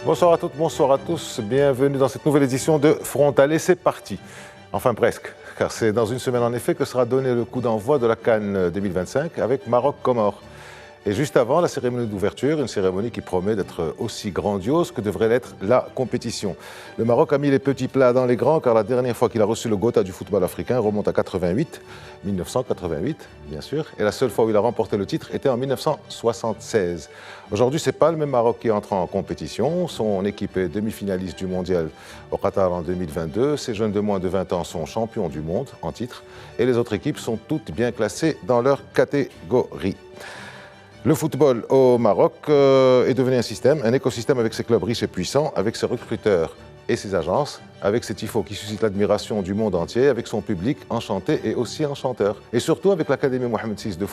Bonsoir à toutes, bonsoir à tous. Bienvenue dans cette nouvelle édition de Frontal. Et c'est parti. Enfin presque, car c'est dans une semaine en effet que sera donné le coup d'envoi de la CAN 2025 avec Maroc-Comores. Et juste avant, la cérémonie d'ouverture, une cérémonie qui promet d'être aussi grandiose que devrait l'être la compétition. Le Maroc a mis les petits plats dans les grands, car la dernière fois qu'il a reçu le Gotha du football africain remonte à 1988, bien sûr. Et la seule fois où il a remporté le titre était en 1976. Aujourd'hui, ce n'est pas le même Maroc qui entre en compétition. Son équipe est demi-finaliste du mondial au Qatar en 2022. Ses jeunes de moins de 20 ans sont champions du monde en titre. Et les autres équipes sont toutes bien classées dans leur catégorie. Le football au Maroc est devenu un écosystème avec ses clubs riches et puissants, avec ses recruteurs et ses agences, avec ses tifos qui suscitent l'admiration du monde entier, avec son public enchanté et aussi enchanteur. Et surtout avec l'Académie Mohamed VI de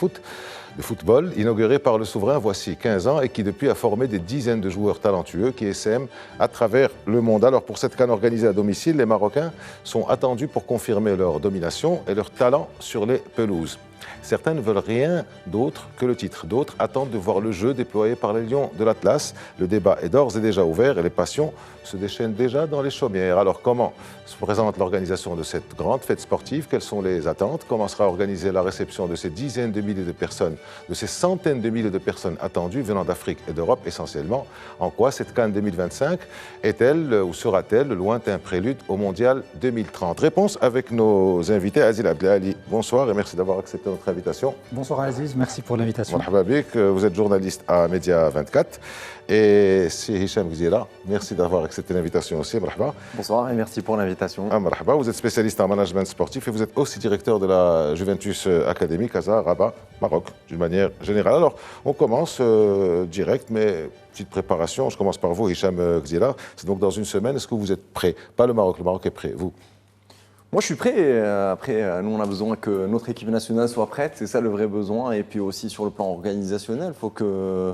football, inaugurée par le souverain voici 15 ans et qui depuis a formé des dizaines de joueurs talentueux qui essaiment à travers le monde. Alors pour cette CAN organisée à domicile, les Marocains sont attendus pour confirmer leur domination et leur talent sur les pelouses. Certains ne veulent rien d'autre que le titre. D'autres attendent de voir le jeu déployé par les Lions de l'Atlas. Le débat est d'ores et déjà ouvert et les passions se déchaînent déjà dans les chaumières. Alors comment se présente l'organisation de cette grande fête sportive? Quelles sont les attentes? Comment sera organisée la réception de ces dizaines de milliers de personnes, de ces centaines de milliers de personnes attendues venant d'Afrique et d'Europe essentiellement? En quoi cette CAN 2025 est-elle ou sera-t-elle le lointain prélude au Mondial 2030? Réponse avec nos invités. Azil Abdelali, bonsoir et merci d'avoir accepté notre invitation. Bonsoir Aziz, merci pour l'invitation. Marhaba bik, vous êtes journaliste à Média 24 et c'est Hicham Gzira. Merci d'avoir accepté l'invitation aussi. Marhaba. Bonsoir et merci pour l'invitation. Marhaba, vous êtes spécialiste en management sportif et vous êtes aussi directeur de la Juventus Academy, Casa, Rabat, Maroc, d'une manière générale. Alors, on commence direct, mais petite préparation. Je commence par vous, Hicham Gzira. C'est donc dans une semaine. Est-ce que vous êtes prêt? Pas le Maroc est prêt, vous? Moi, je suis prêt. Après, nous, on a besoin que notre équipe nationale soit prête. C'est ça le vrai besoin. Et puis aussi sur le plan organisationnel, faut que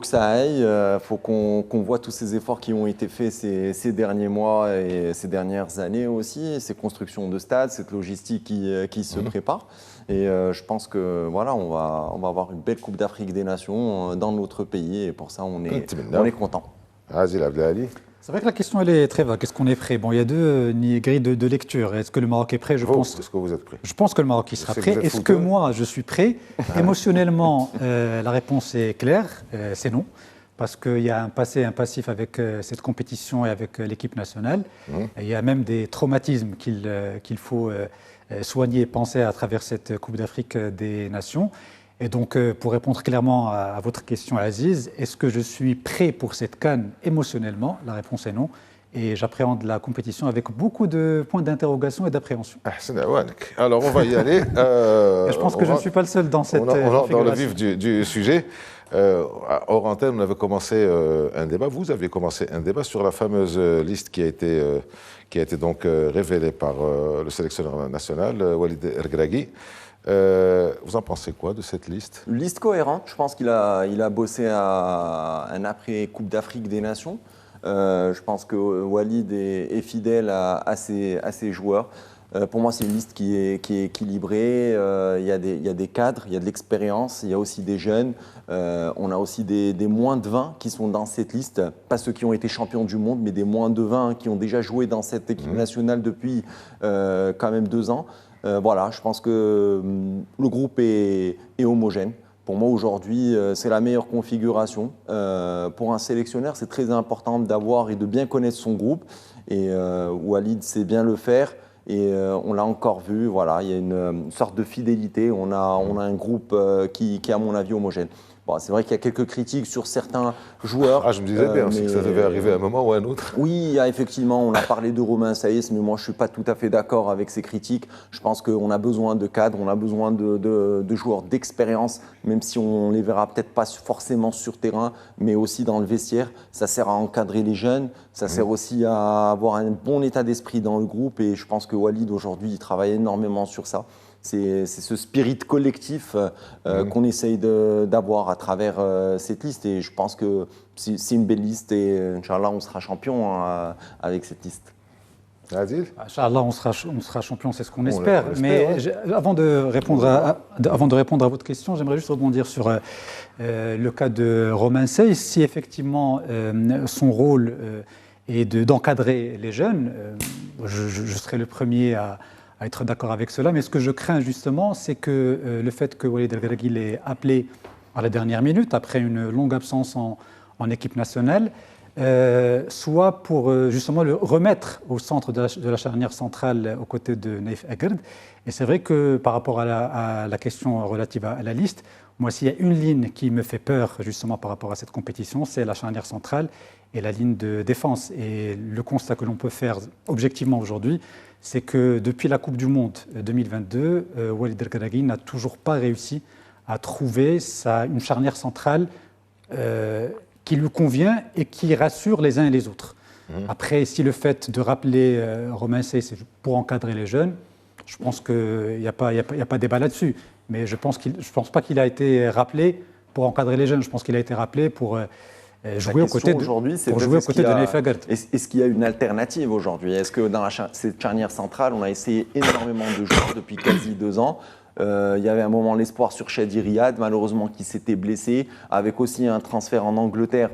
ça aille. Faut qu'on voit tous ces efforts qui ont été faits ces derniers mois et ces dernières années aussi. Ces constructions de stades, cette logistique qui se prépare. Et je pense que voilà, on va avoir une belle Coupe d'Afrique des Nations dans notre pays. Et pour ça, on est content. Azil Abdelali. C'est vrai que la question elle est très vague. Est-ce qu'on est prêt? Bon, il y a deux grilles de lecture. Est-ce que le Maroc est prêt? Est-ce que vous êtes prêt? Je pense que le Maroc sera prêt. Est-ce que moi, je suis prêt? Émotionnellement, la réponse est claire, c'est non. Parce qu'il y a un passé, un passif avec cette compétition et avec l'équipe nationale. Il y a même des traumatismes qu'il faut soigner et penser à travers cette Coupe d'Afrique des Nations. Et donc, pour répondre clairement à votre question, Aziz, est-ce que je suis prêt pour cette CAN émotionnellement? La réponse est non. Et j'appréhende la compétition avec beaucoup de points d'interrogation et d'appréhension. Alors, on va y aller. Je pense que je ne suis pas le seul dans cette configuration. Dans le vif du sujet. Hors antenne, on avait commencé un débat. Vous avez commencé un débat sur la fameuse liste qui a été donc révélée par le sélectionneur national, Walid Regragui. Vous en pensez quoi de cette liste? Une liste cohérente. Je pense qu'il a bossé à un après-Coupe d'Afrique des Nations. Je pense que Walid est fidèle à ses joueurs. Pour moi, c'est une liste qui est équilibrée. Il y a des cadres, il y a de l'expérience, il y a aussi des jeunes. On a aussi des moins de 20 qui sont dans cette liste. Pas ceux qui ont été champions du monde, mais des moins de 20 qui ont déjà joué dans cette équipe nationale depuis quand même 2 ans. Voilà, je pense que le groupe est homogène. Pour moi, aujourd'hui, c'est la meilleure configuration. Pour un sélectionneur, c'est très important d'avoir et de bien connaître son groupe. Et Walid sait bien le faire. Et on l'a encore vu, voilà, il y a une sorte de fidélité. On a un groupe qui est, à mon avis, homogène. Bon, c'est vrai qu'il y a quelques critiques sur certains joueurs. Je me disais bien que ça devait arriver à un moment ou à un autre. Oui, effectivement, on a parlé de Romain Saïs, mais moi je ne suis pas tout à fait d'accord avec ces critiques. Je pense qu'on a besoin de cadres, on a besoin de joueurs d'expérience, même si on ne les verra peut-être pas forcément sur terrain, mais aussi dans le vestiaire. Ça sert à encadrer les jeunes, ça sert aussi à avoir un bon état d'esprit dans le groupe, et je pense que Walid aujourd'hui il travaille énormément sur ça. C'est ce spirit collectif qu'on essaye d'avoir à travers cette liste, et je pense que c'est une belle liste, et Inch'Allah on sera champion avec cette liste. Adil? Inch'Allah, on sera champion, c'est ce qu'on espère. Mais avant de répondre à votre question, j'aimerais juste rebondir sur le cas de Romain Sey. Si effectivement son rôle est d'encadrer les jeunes, je serai le premier à être d'accord avec cela. Mais ce que je crains justement, c'est que le fait que Walid Regragui l'ait appelé à la dernière minute, après une longue absence en équipe nationale, soit pour justement le remettre au centre de la charnière centrale aux côtés de Naïf Aguerd. Et c'est vrai que par rapport à la question relative à la liste, moi s'il y a une ligne qui me fait peur justement par rapport à cette compétition, c'est la charnière centrale et la ligne de défense. Et le constat que l'on peut faire objectivement aujourd'hui, c'est que depuis la Coupe du Monde 2022, Walid Regragui n'a toujours pas réussi à trouver une charnière centrale qui lui convient et qui rassure les uns et les autres. Après, si le fait de rappeler Romain Sey, c'est pour encadrer les jeunes, je pense qu'il n'y a pas débat là-dessus. Mais je ne pense pas qu'il a été rappelé pour encadrer les jeunes. Je pense qu'il a été rappelé pour jouer aux côtés de Naïf Aguerd. Est-ce qu'il y a une alternative aujourd'hui? Est-ce que dans cette charnière centrale, on a essayé énormément de joueurs depuis quasi 2 ans? Il y avait un moment l'espoir sur Chadi Riyad, malheureusement qui s'était blessé, avec aussi un transfert en Angleterre,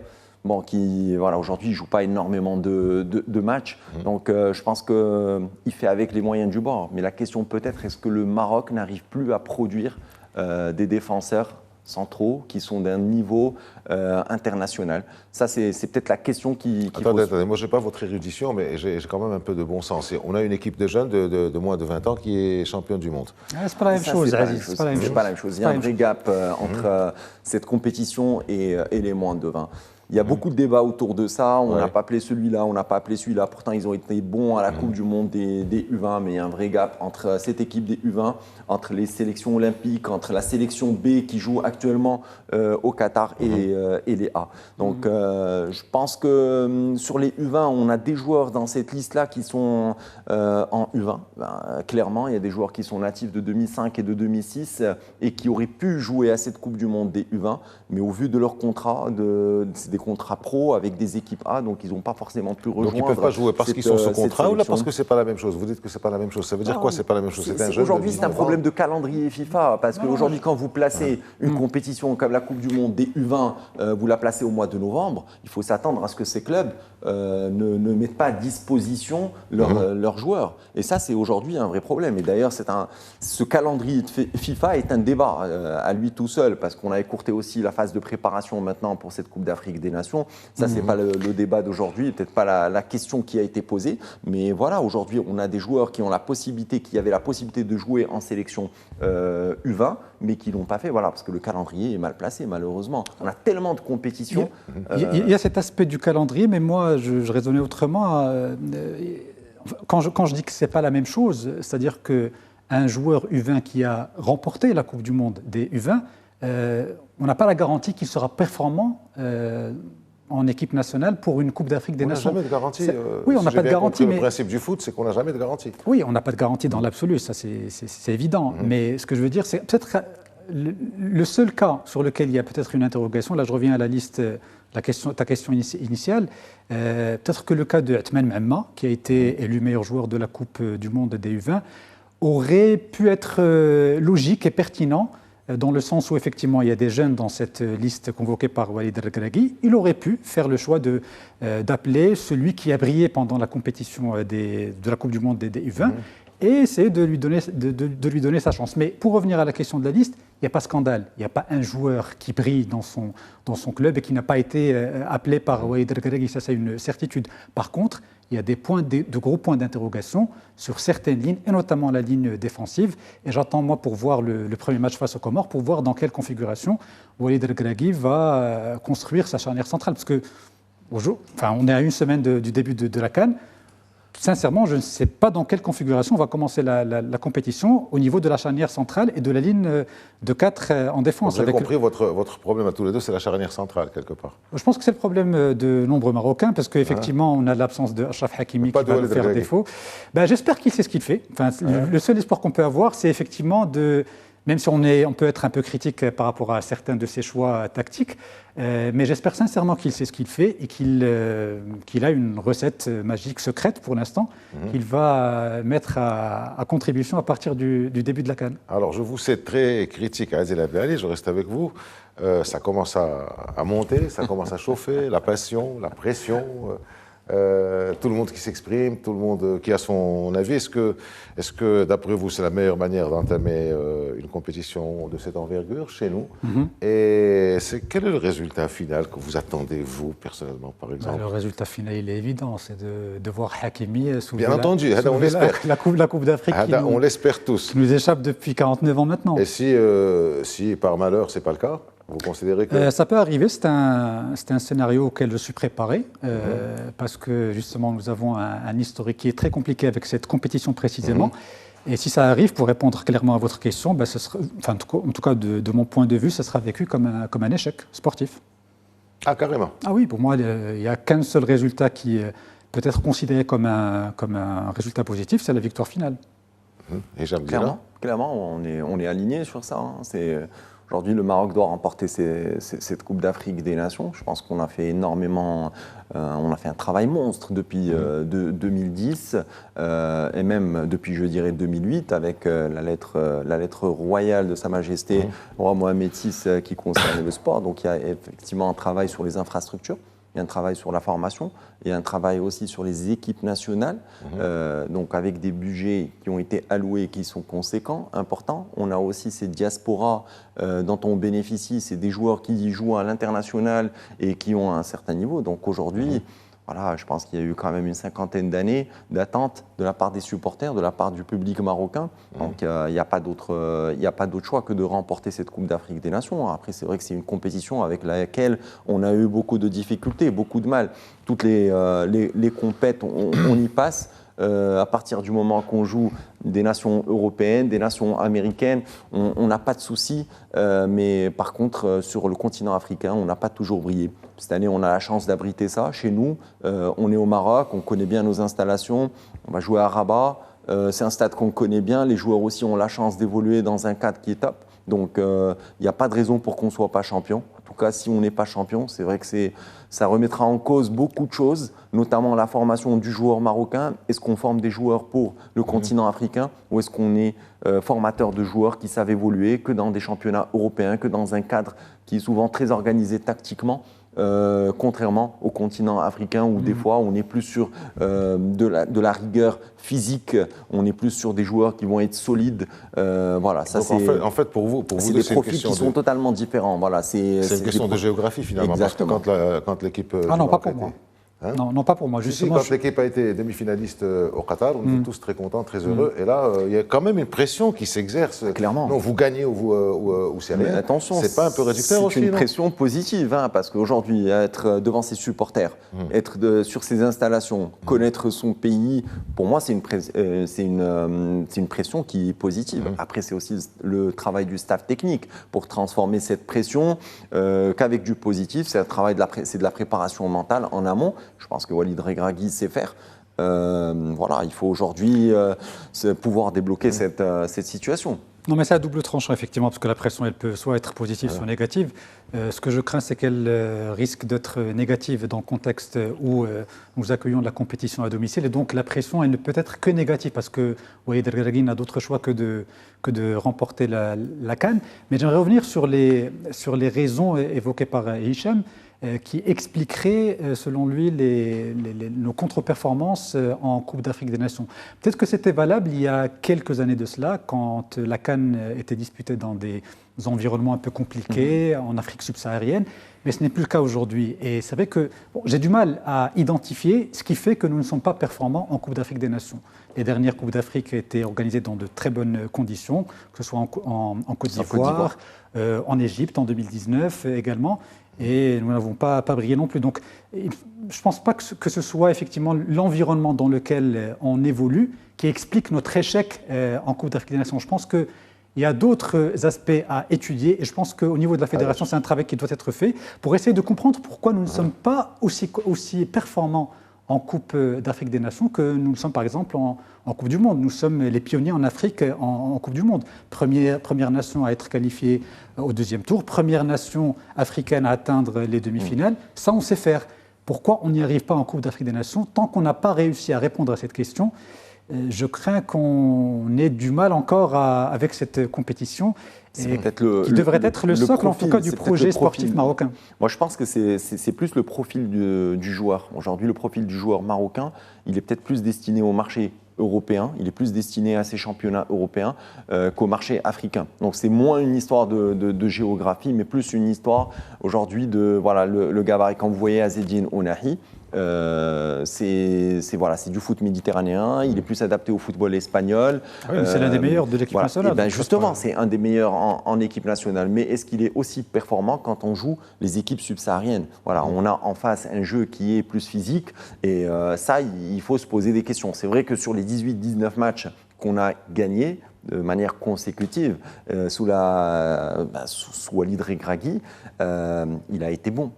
qui aujourd'hui ne joue pas énormément de matchs. Donc je pense qu'il fait avec les moyens du bord. Mais la question peut-être, est-ce que le Maroc n'arrive plus à produire des défenseurs centraux qui sont d'un niveau international? Ça, c'est peut-être la question qui Attendez, moi je n'ai pas votre érudition, mais j'ai quand même un peu de bon sens. On a une équipe de jeunes de moins de 20 ans qui est championne du monde. C'est pas la même chose, Aziz. C'est pas la même chose. Il y a un vrai gap entre cette compétition et les moins de 20. Il y a beaucoup de débats autour de ça. On n'a pas appelé celui-là, on n'a pas appelé celui-là. Pourtant, ils ont été bons à la Coupe du Monde des U20, mais il y a un vrai gap entre cette équipe des U20, entre les sélections olympiques, entre la sélection B qui joue actuellement au Qatar et les A. Donc, je pense que sur les U20, on a des joueurs dans cette liste-là qui sont en U20. Clairement, il y a des joueurs qui sont natifs de 2005 et de 2006 et qui auraient pu jouer à cette Coupe du Monde des U20, mais au vu de leur contrat, c'est des contrats pro avec des équipes A, donc ils n'ont pas forcément pu rejoindre. Donc ils ne peuvent pas jouer parce qu'ils sont sous contrat ou là parce que ce n'est pas la même chose? Vous dites que ce n'est pas la même chose. Ça veut dire quoi, ce n'est pas la même chose? Aujourd'hui, c'est un problème de calendrier FIFA, parce qu'aujourd'hui, quand vous placez une compétition comme la Coupe du Monde des U20, vous la placez au mois de novembre, il faut s'attendre à ce que ces clubs ne mettent pas à disposition leurs joueurs. Et ça, c'est aujourd'hui un vrai problème. Et d'ailleurs, ce calendrier de FIFA est un débat à lui tout seul, parce qu'on a écourté aussi la phase de préparation maintenant pour cette Coupe d'Afrique des Nations. Ça, c'est pas le débat d'aujourd'hui, peut-être pas la question qui a été posée. Mais voilà, aujourd'hui, on a des joueurs qui avaient la possibilité de jouer en sélection U20, mais qui ne l'ont pas fait, parce que le calendrier est mal placé, malheureusement. On a tellement de compétitions. Il y a cet aspect du calendrier, mais moi, je raisonnais autrement. Quand je dis que ce n'est pas la même chose, c'est-à-dire qu'un joueur U20 qui a remporté la Coupe du Monde des U20, on n'a pas la garantie qu'il sera performant en équipe nationale pour une Coupe d'Afrique des Nations. On n'a jamais de garantie. Oui, on n'a pas de garantie. Le principe du foot, c'est qu'on n'a jamais de garantie. Oui, on n'a pas de garantie dans l'absolu, ça c'est évident. Mais ce que je veux dire, c'est peut-être le seul cas sur lequel il y a peut-être une interrogation, là je reviens à la liste, ta question initiale, peut-être que le cas de Atman Mhamma, qui a été élu meilleur joueur de la Coupe du Monde des U20, aurait pu être logique et pertinent, dans le sens où effectivement il y a des jeunes dans cette liste convoquée par Walid Regragui. Il aurait pu faire le choix d'appeler celui qui a brillé pendant la compétition de la Coupe du Monde des U20 et essayer de lui donner sa chance. Mais pour revenir à la question de la liste, il n'y a pas scandale. Il n'y a pas un joueur qui brille dans son club et qui n'a pas été appelé par Walid Regragui. Ça, c'est une certitude. Par contre, il y a de gros points d'interrogation sur certaines lignes, et notamment la ligne défensive. Et j'attends, moi, pour voir le premier match face aux Comores, pour voir dans quelle configuration Walid Regragui va construire sa charnière centrale. Parce que, on est à une semaine du début de la CAN. Sincèrement, je ne sais pas dans quelle configuration on va commencer la compétition au niveau de la charnière centrale et de la ligne de 4 en défense. J'ai compris, votre problème à tous les deux, c'est la charnière centrale, quelque part. Je pense que c'est le problème de nombreux Marocains, parce qu'effectivement, on a l'absence de Achraf Hakimi qui va nous faire défaut. J'espère qu'il sait ce qu'il fait. Le seul espoir qu'on peut avoir, c'est effectivement de même si on peut être un peu critique par rapport à certains de ses choix tactiques, mais j'espère sincèrement qu'il sait ce qu'il fait et qu'il a une recette magique secrète pour l'instant qu'il va mettre à contribution à partir du début de la CAN. Alors, je vous sais très critique à Adel Abdelali, je reste avec vous. Ça commence à monter, ça commence à chauffer, la passion, la pression. Tout le monde qui s'exprime, tout le monde qui a son avis. Est-ce que d'après vous, c'est la meilleure manière d'entamer une compétition de cette envergure chez nous? Et quel est le résultat final que vous attendez, vous, personnellement, par exemple? Le résultat final, il est évident, c'est de voir Hakimi soulever, bien entendu, la Coupe d'Afrique on l'espère tous. Qui nous échappe depuis 49 ans maintenant. Et si par malheur, ce n'est pas le cas? Vous considérez que... Ça peut arriver, c'est un scénario auquel je suis préparé, parce que justement nous avons un historique qui est très compliqué avec cette compétition précisément. Et si ça arrive, pour répondre clairement à votre question, ben ce sera, enfin, en tout cas de mon point de vue, ça sera vécu comme un échec sportif. Ah, carrément. Ah oui, pour moi, il n'y a qu'un seul résultat qui peut être considéré comme un résultat positif, c'est la victoire finale. Et j'aime clairement, on est aligné sur ça. Aujourd'hui, le Maroc doit remporter cette Coupe d'Afrique des Nations. Je pense qu'on a fait énormément, on a fait un travail monstre depuis 2010 et même depuis, je dirais, 2008 avec la lettre royale de Sa Majesté, roi Mohamed VI, qui concerne le sport. Donc il y a effectivement un travail sur les infrastructures. Il y a un travail sur la formation, il y a un travail aussi sur les équipes nationales, donc avec des budgets qui ont été alloués qui sont conséquents, importants. On a aussi ces diasporas dont on bénéficie, c'est des joueurs qui jouent à l'international et qui ont un certain niveau. Donc aujourd'hui, voilà, je pense qu'il y a eu quand même une cinquantaine d'années d'attente de la part des supporters, de la part du public marocain. Donc il n'y a pas d'autre choix que de remporter cette Coupe d'Afrique des Nations. Après, c'est vrai que c'est une compétition avec laquelle on a eu beaucoup de difficultés, beaucoup de mal. Toutes les compètes, on y passe. À partir du moment qu'on joue des nations européennes, des nations américaines, on n'a pas de soucis. Mais par contre, sur le continent africain, on n'a pas toujours brillé. Cette année, on a la chance d'abriter ça. Chez nous, on est au Maroc, on connaît bien nos installations. On va jouer à Rabat. C'est un stade qu'on connaît bien. Les joueurs aussi ont la chance d'évoluer dans un cadre qui est top. Donc, il n'y a pas de raison pour qu'on ne soit pas champion. En tout cas, si on n'est pas champion, c'est vrai que ça remettra en cause beaucoup de choses, notamment la formation du joueur marocain. Est-ce qu'on forme des joueurs pour le continent africain ou est-ce qu'on est formateur de joueurs qui savent évoluer que dans des championnats européens, que dans un cadre qui est souvent très organisé tactiquement, contrairement au continent africain où des fois on est plus sur de la rigueur physique, on est plus sur des joueurs qui vont être solides. Voilà, ça donc en fait, pour vous c'est des profils qui sont totalement différents. Voilà, c'est une question de géographie finalement. Exactement. Parce que quand l'équipe... Ah non, pas pour moi. Hein? Non, pas pour moi. Justement, quand l'équipe a été demi-finaliste au Qatar, on était tous très contents, très heureux. Et là, il y a quand même une pression qui s'exerce. Clairement. Non, vous gagnez ou c'est rien. Mais attention, c'est pas un peu réducteur aussi? C'est une pression positive, hein, parce qu'aujourd'hui, être devant ses supporters, être sur ses installations, connaître son pays, pour moi, c'est une pression qui est positive. Après, c'est aussi le travail du staff technique pour transformer cette pression qu'avec du positif. C'est de la préparation mentale en amont. Je pense que Walid Regragui sait faire. Voilà, il faut aujourd'hui pouvoir débloquer cette situation. Non, mais c'est à double tranchant, effectivement, parce que la pression, elle peut soit être positive, soit négative. Ce que je crains, c'est qu'elle risque d'être négative dans le contexte où nous accueillons de la compétition à domicile. Et donc, la pression, elle ne peut être que négative, parce que Walid Regragui n'a d'autre choix que de remporter la CAN. Mais j'aimerais revenir sur les raisons évoquées par Hicham, qui expliquerait, selon lui, nos contre-performances en Coupe d'Afrique des Nations. Peut-être que c'était valable il y a quelques années de cela, quand la CAN était disputée dans des environnements un peu compliqués, en Afrique subsaharienne, mais ce n'est plus le cas aujourd'hui. Et c'est vrai que j'ai du mal à identifier ce qui fait que nous ne sommes pas performants en Coupe d'Afrique des Nations. Les dernières Coupes d'Afrique étaient organisées dans de très bonnes conditions, que ce soit en Côte d'Ivoire, en Égypte en 2019 également. Et nous n'avons pas brillé non plus. Donc, je ne pense pas que ce soit effectivement l'environnement dans lequel on évolue qui explique notre échec en Coupe d'Afrique des Nations. Je pense qu'il y a d'autres aspects à étudier et je pense qu'au niveau de la fédération, c'est un travail qui doit être fait pour essayer de comprendre pourquoi nous ne sommes pas aussi performants en Coupe d'Afrique des Nations que nous le sommes par exemple en Coupe du Monde. Nous sommes les pionniers en Afrique en Coupe du Monde. Première nation à être qualifiée au deuxième tour, première nation africaine à atteindre les demi-finales. Ça, on sait faire. Pourquoi on n'y arrive pas en Coupe d'Afrique des Nations? Tant qu'on n'a pas réussi à répondre à cette question, je crains qu'on ait du mal encore avec cette compétition. Qui devrait être le socle, profil, en tout cas, du projet sportif marocain. Moi, je pense que c'est plus le profil du joueur. Aujourd'hui, le profil du joueur marocain, il est peut-être plus destiné au marché européen, il est plus destiné à ces championnats européens qu'au marché africain. Donc, c'est moins une histoire de géographie, mais plus une histoire aujourd'hui de le gabarit. Quand vous voyez Azzedine Ounahi, c'est du foot méditerranéen, il est plus adapté au football espagnol. Oui, c'est l'un des meilleurs de l'équipe nationale. Ben justement, c'est un des meilleurs en équipe nationale. Mais est-ce qu'il est aussi performant quand on joue les équipes subsahariennes? On a en face un jeu qui est plus physique et ça, il faut se poser des questions. C'est vrai que sur les 18-19 matchs qu'on a gagnés de manière consécutive sous Walid Regragui, il a été bon.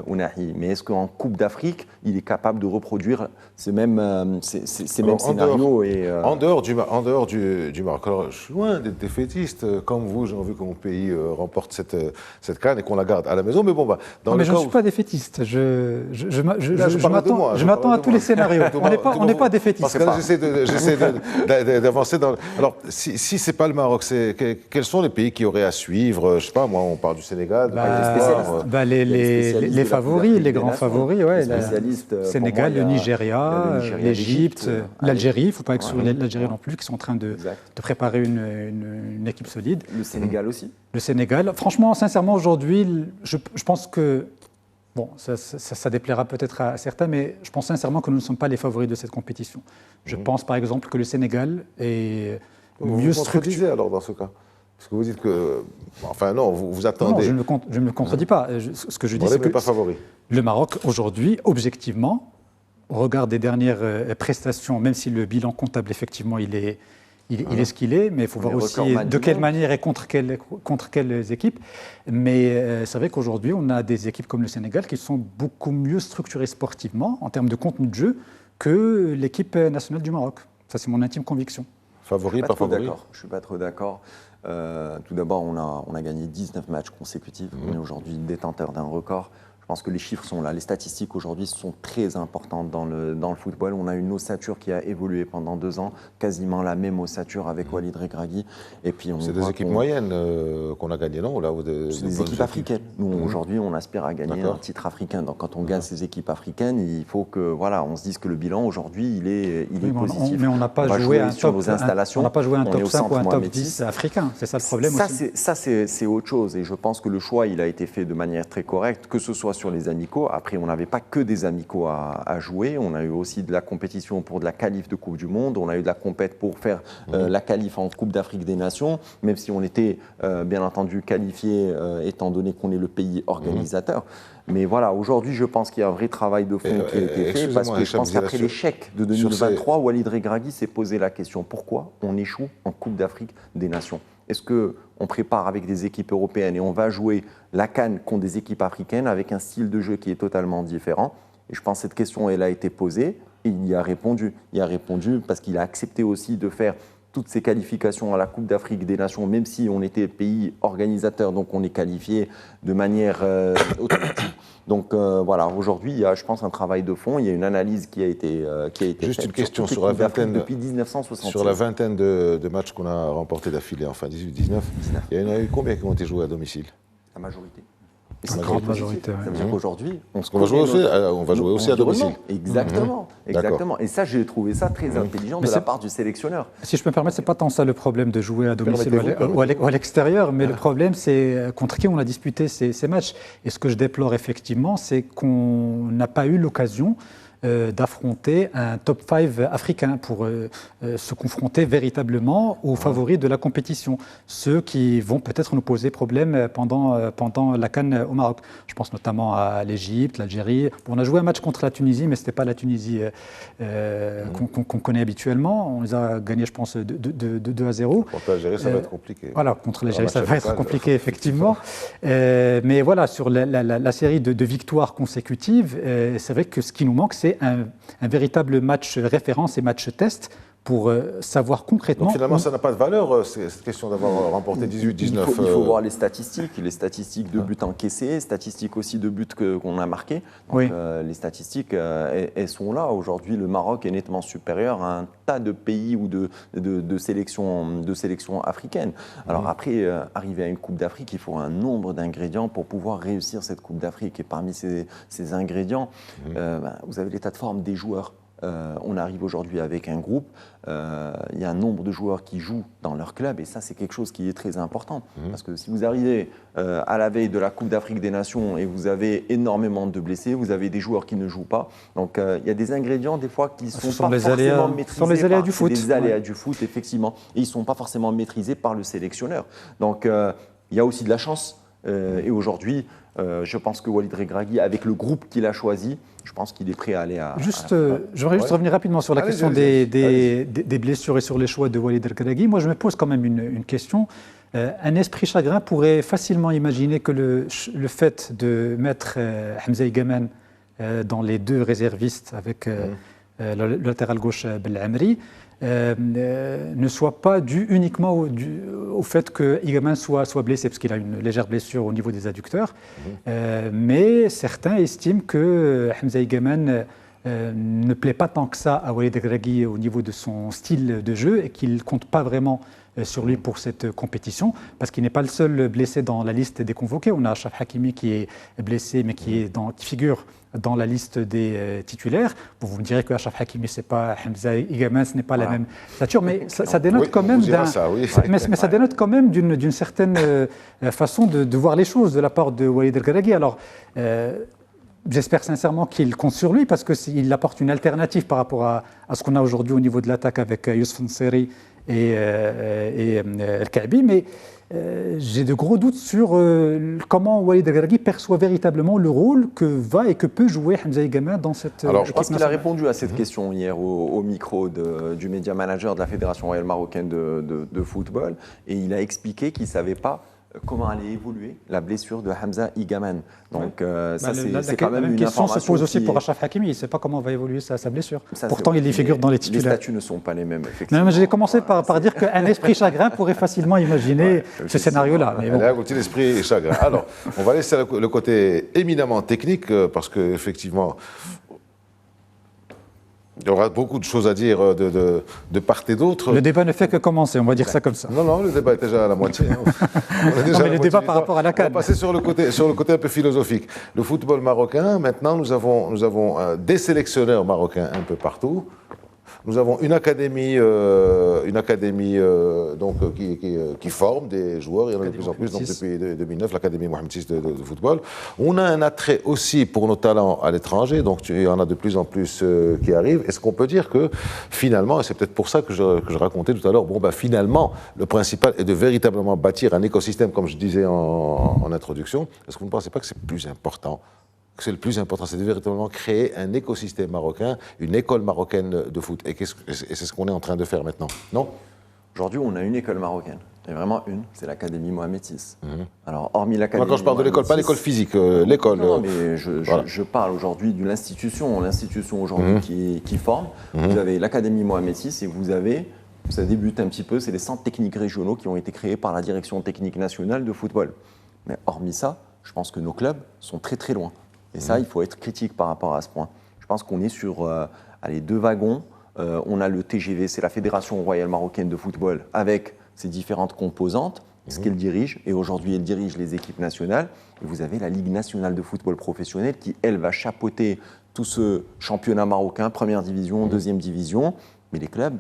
Ounahi. Mais est-ce qu'en Coupe d'Afrique, il est capable de reproduire ces mêmes scénarios En dehors du Maroc. Alors, je suis loin d'être défaitiste. Comme vous, j'ai envie que mon pays remporte cette CAN et qu'on la garde à la maison. Mais bon, mais je ne suis pas défaitiste. Je m'attends à tous les scénarios. On n'est pas défaitiste. Parce que là, j'essaie d'avancer dans... Alors, si ce n'est pas le Maroc, quels sont les pays qui auraient à suivre? Je ne sais pas, moi, on parle du Sénégal. Les favoris, les grands favoris, le Sénégal, le Nigeria, l'Égypte, l'Algérie, il ne faut pas exclure l'Algérie non plus, qui sont en train de préparer une équipe solide. Le Sénégal aussi. Le Sénégal. Franchement, sincèrement, aujourd'hui, je pense que, bon, ça déplaira peut-être à certains, mais je pense sincèrement que nous ne sommes pas les favoris de cette compétition. Je pense par exemple que le Sénégal est mieux structuré. Alors dans ce cas, parce que vous dites que, enfin non, vous attendez. Non, je ne me contredis pas. Ce que je dis, c'est que pas favori. Le Maroc aujourd'hui, objectivement, au regard des dernières prestations, même si le bilan comptable effectivement il est ce qu'il est, mais il faut voir aussi de quelle manière et contre quelles équipes. Mais c'est vrai qu'aujourd'hui, on a des équipes comme le Sénégal qui sont beaucoup mieux structurées sportivement en termes de contenu de jeu que l'équipe nationale du Maroc. Ça, c'est mon intime conviction. Favori, pas favori? Je ne suis pas trop d'accord. Tout d'abord, on a gagné 19 matchs consécutifs. On est aujourd'hui détenteur d'un record. Je pense que les chiffres sont là. Les statistiques aujourd'hui sont très importantes dans le football. On a une ossature qui a évolué pendant 2 ans, quasiment la même ossature avec Walid Regragui. C'est des équipes moyennes qu'on a gagnées, non? C'est des équipes africaines. Nous, aujourd'hui, on aspire à gagner un titre africain. Donc, quand on gagne ces équipes africaines, il faut que, on se dise que le bilan aujourd'hui, il est positif. Mais on n'a pas joué un top 5 ou un top 10 métis. Africain. C'est ça le problème aussi. Ça, c'est autre chose. Et je pense que le choix, il a été fait de manière très correcte, que ce soit sur les amicaux. Après, on n'avait pas que des amicaux à jouer. On a eu aussi de la compétition pour de la qualif de Coupe du Monde. On a eu de la compète pour faire la qualif en Coupe d'Afrique des Nations, même si on était bien entendu qualifié, étant donné qu'on est le pays organisateur. Mais voilà, aujourd'hui, je pense qu'il y a un vrai travail de fond qui a été fait, parce que je pense qu'après l'échec de 2023, Walid Regragui s'est posé la question, pourquoi on échoue en Coupe d'Afrique des Nations? Est-ce qu'on prépare avec des équipes européennes et on va jouer la CAN contre des équipes africaines avec un style de jeu qui est totalement différent? Et je pense que cette question, elle a été posée et il y a répondu. Il y a répondu parce qu'il a accepté aussi de faire toutes ces qualifications à la Coupe d'Afrique des Nations, même si on était pays organisateur, donc on est qualifié de manière automatique. Donc aujourd'hui, il y a, je pense, un travail de fond, il y a une analyse qui a été Juste faite une question sur la vingtaine depuis 1966. Sur la vingtaine de matchs qu'on a remportés d'affilée, enfin 18-19, il y en a eu combien qui ont été joués à domicile? La majorité. La grande majorité. Ça veut dire qu'aujourd'hui, on va jouer aussi à domicile. Exactement. Et ça, j'ai trouvé ça très intelligent de la part du sélectionneur. Si je peux me permettre, ce n'est pas tant ça le problème de jouer à domicile ou à l'extérieur, mais le problème, c'est contre qui on a disputé ces matchs. Et ce que je déplore effectivement, c'est qu'on n'a pas eu l'occasion d'affronter un top 5 africain pour se confronter véritablement aux favoris de la compétition, ceux qui vont peut-être nous poser problème pendant la CAN au Maroc. Je pense notamment à l'Égypte, l'Algérie. Bon, on a joué un match contre la Tunisie, mais ce n'était pas la Tunisie qu'on connaît habituellement. On les a gagnés, je pense, de 2-0. Contre l'Algérie, ça va être compliqué. Voilà, contre l'Algérie, ça va être compliqué, effectivement. Mais voilà, sur la série de victoires consécutives, c'est vrai que ce qui nous manque, c'est serait un véritable match référence et match test pour savoir concrètement... Donc finalement, ça n'a pas de valeur, cette question d'avoir remporté 18-19. Il faut voir les statistiques de buts encaissés, statistiques aussi de buts qu'on a marqués. Donc, les statistiques, elles sont là. Aujourd'hui, le Maroc est nettement supérieur à un tas de pays ou de sélections africaines. Alors après, arriver à une Coupe d'Afrique, il faut un nombre d'ingrédients pour pouvoir réussir cette Coupe d'Afrique. Et parmi ces ingrédients, vous avez l'état de forme des joueurs. On arrive aujourd'hui avec un groupe, il y a un nombre de joueurs qui jouent dans leur club et ça c'est quelque chose qui est très important. Parce que si vous arrivez à la veille de la Coupe d'Afrique des Nations et vous avez énormément de blessés, vous avez des joueurs qui ne jouent pas. Donc il y a des ingrédients des fois qui ne sont pas forcément maîtrisés. Ce sont les aléas du foot. Des aléas du foot, effectivement. Et ils ne sont pas forcément maîtrisés par le sélectionneur. Donc il y a aussi de la chance. Et aujourd'hui, je pense que Walid Regragui, avec le groupe qu'il a choisi, je pense qu'il est prêt à aller à... J'aimerais juste revenir rapidement sur la question des blessures et sur les choix de Walid Regragui. Moi, je me pose quand même une question. Un esprit chagrin pourrait facilement imaginer que le fait de mettre Hamza Igaman dans les deux réservistes avec le latéral gauche Belhamri ne soit pas dû uniquement au fait que Igaman soit blessé, parce qu'il a une légère blessure au niveau des adducteurs. Mais certains estiment que Hamza Igaman ne plaît pas tant que ça à Walid Regragui au niveau de son style de jeu et qu'il ne compte pas vraiment sur lui pour cette compétition, parce qu'il n'est pas le seul blessé dans la liste des convoqués. On a Achraf Hakimi qui est blessé, mais qui figure dans la liste des titulaires. Bon, vous me direz que Achraf Hakimi, c'est pas Hamza Igaman, ce n'est pas la même stature, mais ça dénote quand même mais ça dénote quand même d'une certaine façon de voir les choses de la part de Walid Regragui. Alors, j'espère sincèrement qu'il compte sur lui parce qu'il apporte une alternative par rapport à ce qu'on a aujourd'hui au niveau de l'attaque avec Youssouf Nseri et El Kaabi, mais j'ai de gros doutes sur comment Walid Regragui perçoit véritablement le rôle que va et que peut jouer Hamza Igaman dans cette équipe. Je pense qu'il a répondu à cette question hier au micro du média manager de la Fédération royale marocaine de football, et il a expliqué qu'il ne savait pas comment allait évoluer la blessure de Hamza Igaman. Donc ça, c'est quand même une information. La question se pose aussi pour Achraf Hakimi. Il ne sait pas comment va évoluer sa blessure. Pourtant, il y figure dans les titulaires. Les statuts ne sont pas les mêmes, effectivement. Non, mais j'ai commencé par dire qu'un esprit chagrin pourrait facilement imaginer ce scénario-là. Il y a un petit esprit chagrin. Alors, on va laisser le côté éminemment technique, parce qu'effectivement, il y aura beaucoup de choses à dire de part et d'autre. Le débat ne fait que commencer, on va dire ça comme ça. Non, le débat est déjà à la moitié. Mais le débat par rapport à la CAN. On va passer sur le côté un peu philosophique. Le football marocain, maintenant, nous avons des sélectionneurs marocains un peu partout. Nous avons une académie donc, qui forme des joueurs. Il y en a de plus en plus donc, depuis 2009, l'Académie Mohamed VI de football. On a un attrait aussi pour nos talents à l'étranger. Donc il y en a de plus en plus qui arrivent. Est-ce qu'on peut dire que finalement, et c'est peut-être pour ça que je racontais tout à l'heure, finalement, le principal est de véritablement bâtir un écosystème, comme je disais en introduction. Est-ce que vous ne pensez pas que c'est plus important ? C'est le plus important, c'est de véritablement créer un écosystème marocain, une école marocaine de foot. Et c'est ce qu'on est en train de faire maintenant, non ? Aujourd'hui, on a une école marocaine. Il y a vraiment une, c'est l'Académie Mohamed VI. Alors, hormis l'Académie. Moi, quand je parle de l'école, pas l'école physique, l'école. Non, mais je parle aujourd'hui de l'institution aujourd'hui qui forme. Vous avez l'Académie Mohamed VI et ça débute un petit peu, c'est les centres techniques régionaux qui ont été créés par la Direction technique nationale de football. Mais hormis ça, je pense que nos clubs sont très très loin. Et ça, il faut être critique par rapport à ce point. Je pense qu'on est sur deux wagons. On a le TGV, c'est la Fédération royale marocaine de football, avec ses différentes composantes, ce qu'elle dirige. Et aujourd'hui, elle dirige les équipes nationales. Et vous avez la Ligue nationale de football professionnel qui, elle, va chapeauter tout ce championnat marocain, première division, deuxième division. Mais les clubs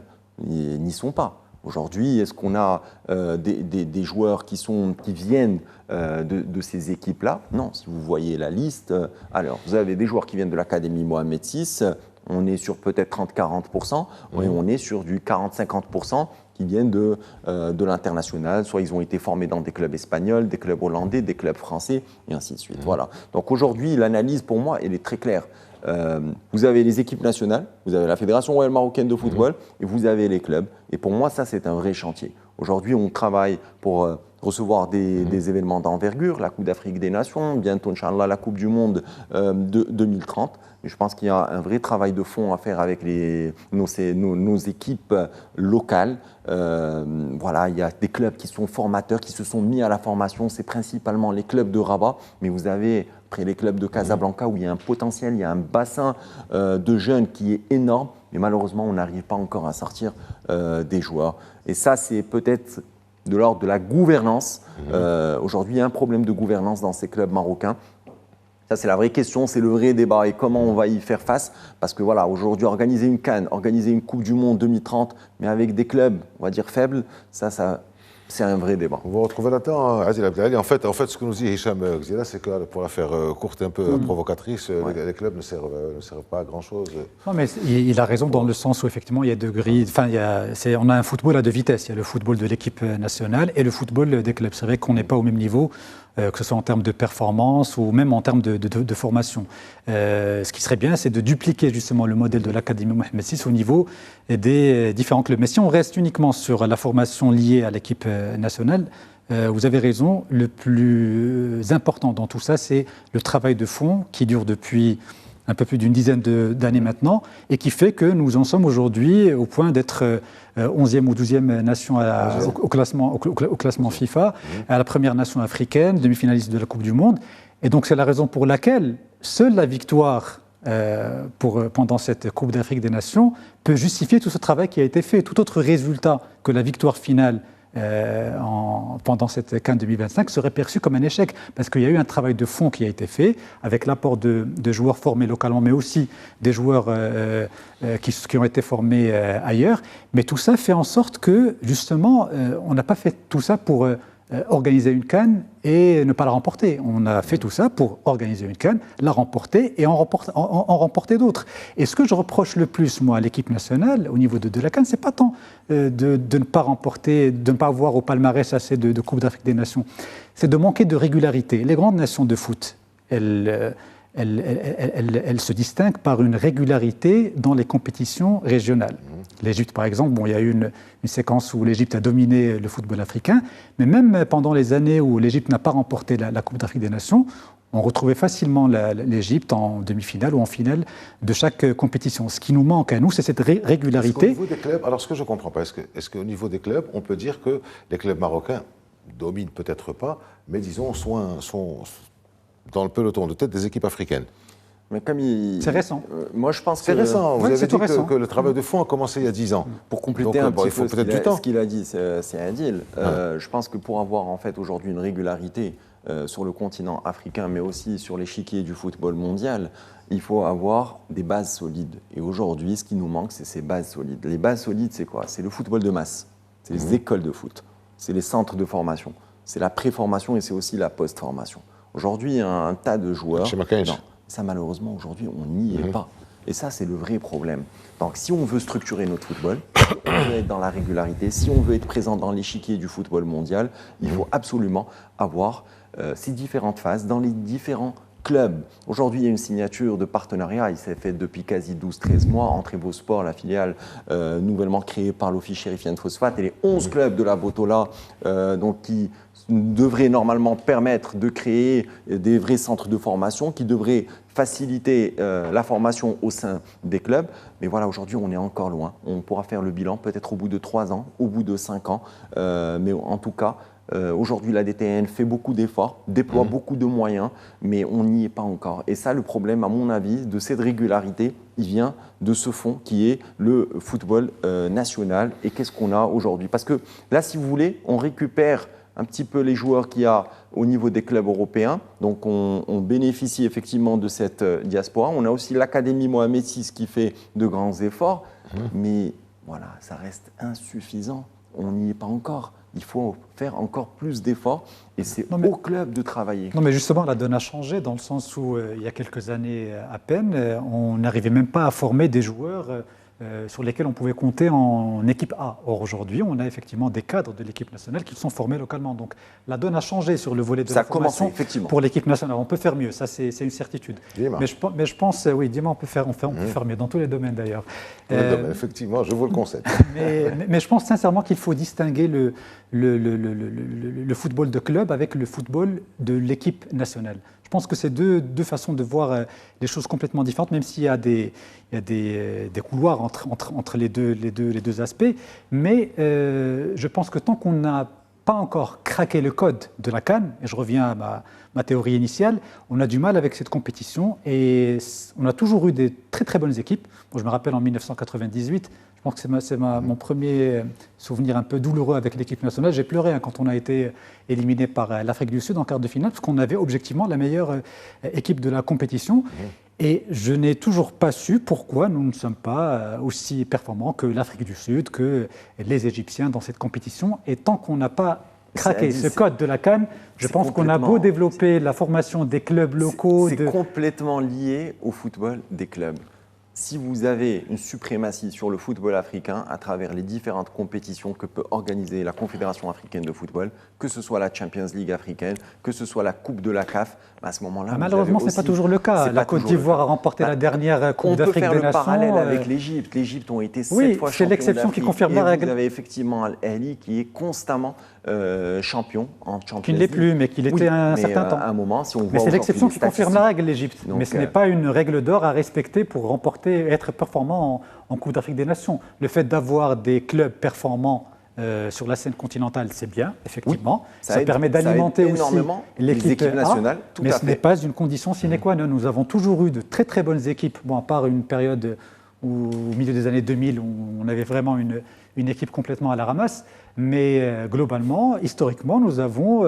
n'y sont pas. Aujourd'hui, est-ce qu'on a des joueurs qui viennent de ces équipes-là ? Non, si vous voyez la liste, alors vous avez des joueurs qui viennent de l'Académie Mohamed VI, on est sur peut-être 30-40%, et on est sur du 40-50% qui viennent de l'international, soit ils ont été formés dans des clubs espagnols, des clubs hollandais, des clubs français, et ainsi de suite. Voilà. Donc aujourd'hui, l'analyse pour moi, elle est très claire. Vous avez les équipes nationales, vous avez la Fédération royale marocaine de football et vous avez les clubs. Et pour moi, ça, c'est un vrai chantier. Aujourd'hui, on travaille pour recevoir des événements d'envergure, la Coupe d'Afrique des Nations, bientôt, Inch'Allah, la Coupe du Monde de 2030. Et je pense qu'il y a un vrai travail de fond à faire avec nos équipes locales. Voilà, il y a des clubs qui sont formateurs, qui se sont mis à la formation. C'est principalement les clubs de Rabat, mais vous avez après les clubs de Casablanca où il y a un potentiel, il y a un bassin de jeunes qui est énorme. Mais malheureusement, on n'arrive pas encore à sortir des joueurs. Et ça, c'est peut-être de l'ordre de la gouvernance. Aujourd'hui, il y a un problème de gouvernance dans ces clubs marocains. Ça, c'est la vraie question, c'est le vrai débat. Et comment on va y faire face? Parce que voilà, aujourd'hui, organiser une CAN, organiser une Coupe du Monde 2030, mais avec des clubs, on va dire, faibles, ça c'est un vrai débat. Vous retrouvez là-dedans, Adil Abdelali. En fait, ce que nous dit Hicham Gzila, c'est que pour la faire courte et un peu provocatrice, les clubs ne servent pas à grand-chose. Non, mais il a raison dans le sens où, effectivement, il y a deux grilles. Enfin, on a un football à deux vitesses. Il y a le football de l'équipe nationale et le football des clubs. C'est vrai qu'on n'est pas au même niveau, que ce soit en termes de performance ou même en termes de formation. Ce qui serait bien, c'est de dupliquer justement le modèle de l'Académie Mohamed VI au niveau des différents clubs. Mais si on reste uniquement sur la formation liée à l'équipe nationale, vous avez raison, le plus important dans tout ça, c'est le travail de fond qui dure depuis un peu plus d'une dizaine d'années maintenant et qui fait que nous en sommes aujourd'hui au point d'être 11e ou 12e nation au classement FIFA, à la première nation africaine, demi-finaliste de la Coupe du Monde. Et donc c'est la raison pour laquelle seule la victoire pendant cette Coupe d'Afrique des Nations peut justifier tout ce travail qui a été fait. Tout autre résultat que la victoire finale pendant cette CAN 2025 serait perçu comme un échec parce qu'il y a eu un travail de fond qui a été fait avec l'apport de joueurs formés localement mais aussi des joueurs qui ont été formés ailleurs. Mais tout ça fait en sorte que justement on n'a pas fait tout ça pour organiser une CAN et ne pas la remporter. On a fait tout ça pour organiser une CAN, la remporter et en remporter d'autres. Et ce que je reproche le plus, moi, à l'équipe nationale, au niveau de la CAN, c'est pas tant de ne pas remporter, de ne pas avoir au palmarès assez de Coupe d'Afrique des Nations. C'est de manquer de régularité. Les grandes nations de foot, elles se distinguent par une régularité dans les compétitions régionales. L'Égypte, par exemple, il y a eu une séquence où l'Égypte a dominé le football africain, mais même pendant les années où l'Égypte n'a pas remporté la Coupe d'Afrique des Nations, on retrouvait facilement l'Égypte en demi-finale ou en finale de chaque compétition. Ce qui nous manque à nous, c'est cette régularité. Au niveau des clubs, alors ce que je ne comprends pas, est-ce qu'au niveau des clubs, on peut dire que les clubs marocains dominent peut-être pas, mais disons sont dans le peloton de tête des équipes africaines? Mais comme c'est récent. Moi, je pense que c'est récent. Vous avez dit récent. Que le travail de fond a commencé il y a 10 ans. Pour compléter un petit peu ce qu'il a dit, c'est Adil. Je pense que pour avoir en fait aujourd'hui une régularité sur le continent africain, mais aussi sur l'échiquier du football mondial, il faut avoir des bases solides. Et aujourd'hui, ce qui nous manque, c'est ces bases solides. Les bases solides, c'est quoi? C'est le football de masse. C'est les écoles de foot. C'est les centres de formation. C'est la pré-formation et c'est aussi la post-formation. Aujourd'hui, il y a un tas de joueurs. Non, ça, malheureusement, aujourd'hui, on n'y est pas. Et ça, c'est le vrai problème. Donc, si on veut structurer notre football, on veut être dans la régularité, si on veut être présent dans l'échiquier du football mondial, il faut absolument avoir ces différentes phases dans les différents clubs. Aujourd'hui, il y a une signature de partenariat, il s'est fait depuis quasi 12-13 mois entre EvoSport, la filiale nouvellement créée par l'Office Chérifienne Phosphate, et les 11 clubs de la Botola, qui devrait normalement permettre de créer des vrais centres de formation qui devraient faciliter la formation au sein des clubs. Mais voilà, aujourd'hui, on est encore loin. On pourra faire le bilan peut-être au bout de 3 ans, au bout de 5 ans. Mais en tout cas, aujourd'hui, la DTN fait beaucoup d'efforts, déploie beaucoup de moyens, mais on n'y est pas encore. Et ça, le problème, à mon avis, de cette régularité, il vient de ce fond qui est le football national. Et qu'est-ce qu'on a aujourd'hui? Parce que là, si vous voulez, on récupère un petit peu les joueurs qu'il y a au niveau des clubs européens. Donc on bénéficie effectivement de cette diaspora. On a aussi l'Académie Mohamed VI qui fait de grands efforts. Mais voilà, ça reste insuffisant. On n'y est pas encore. Il faut faire encore plus d'efforts et c'est au club de travailler. Non, mais justement, la donne a changé dans le sens où, il y a quelques années à peine, on n'arrivait même pas à former des joueurs sur lesquels on pouvait compter en équipe A. Or, aujourd'hui, on a effectivement des cadres de l'équipe nationale qui sont formés localement. Donc, la donne a changé sur le volet de la formation pour l'équipe nationale. On peut faire mieux, ça c'est une certitude. Mais je pense, oui, dis-moi, on peut faire mieux, dans tous les domaines d'ailleurs. Dans tous les domaines, effectivement, je vous le concède. mais je pense sincèrement qu'il faut distinguer le football de club avec le football de l'équipe nationale. Je pense que c'est deux façons de voir les choses complètement différentes, même s'il y a des couloirs entre les deux aspects. Mais je pense que tant qu'on n'a pas encore craqué le code de la CAN, et je reviens à ma théorie initiale, on a du mal avec cette compétition et on a toujours eu des très très bonnes équipes. Moi, je me rappelle en 1998, je pense que c'est mon premier souvenir un peu douloureux avec l'équipe nationale. J'ai pleuré quand on a été éliminé par l'Afrique du Sud en quart de finale, parce qu'on avait objectivement la meilleure équipe de la compétition. Et je n'ai toujours pas su pourquoi nous ne sommes pas aussi performants que l'Afrique du Sud, que les Égyptiens dans cette compétition. Et tant qu'on n'a pas craqué ce code de la CAN, je pense qu'on a beau développer la formation des clubs locaux. C'est complètement lié au football des clubs. Si vous avez une suprématie sur le football africain à travers les différentes compétitions que peut organiser la Confédération africaine de football, que ce soit la Champions League africaine, que ce soit la Coupe de la CAF, à ce moment-là, malheureusement, ce n'est pas toujours le cas. La Côte d'Ivoire a remporté la dernière Coupe d'Afrique des Nations. On peut faire le parallèle avec l'Égypte. L'Égypte ont été 7 fois champions d'Afrique. C'est l'exception qui confirme la règle. Vous avez effectivement Al-Ahly qui est constamment champion en Champions League. Qui ne l'est plus, mais qui l'était un certain temps. À un moment, si on voit mais c'est l'exception qui confirme la règle, l'Égypte. Mais ce n'est pas une règle d'or à respecter pour remporter, être performant en Coupe d'Afrique des Nations. Le fait d'avoir des clubs performants sur la scène continentale, c'est bien, effectivement. Ça permet d'alimenter aussi l'équipe nationale. Mais ce n'est pas une condition sine qua non. Nous avons toujours eu de très très bonnes équipes, à part une période où, au milieu des années 2000 où on avait vraiment une équipe complètement à la ramasse. Mais globalement, historiquement, nous avons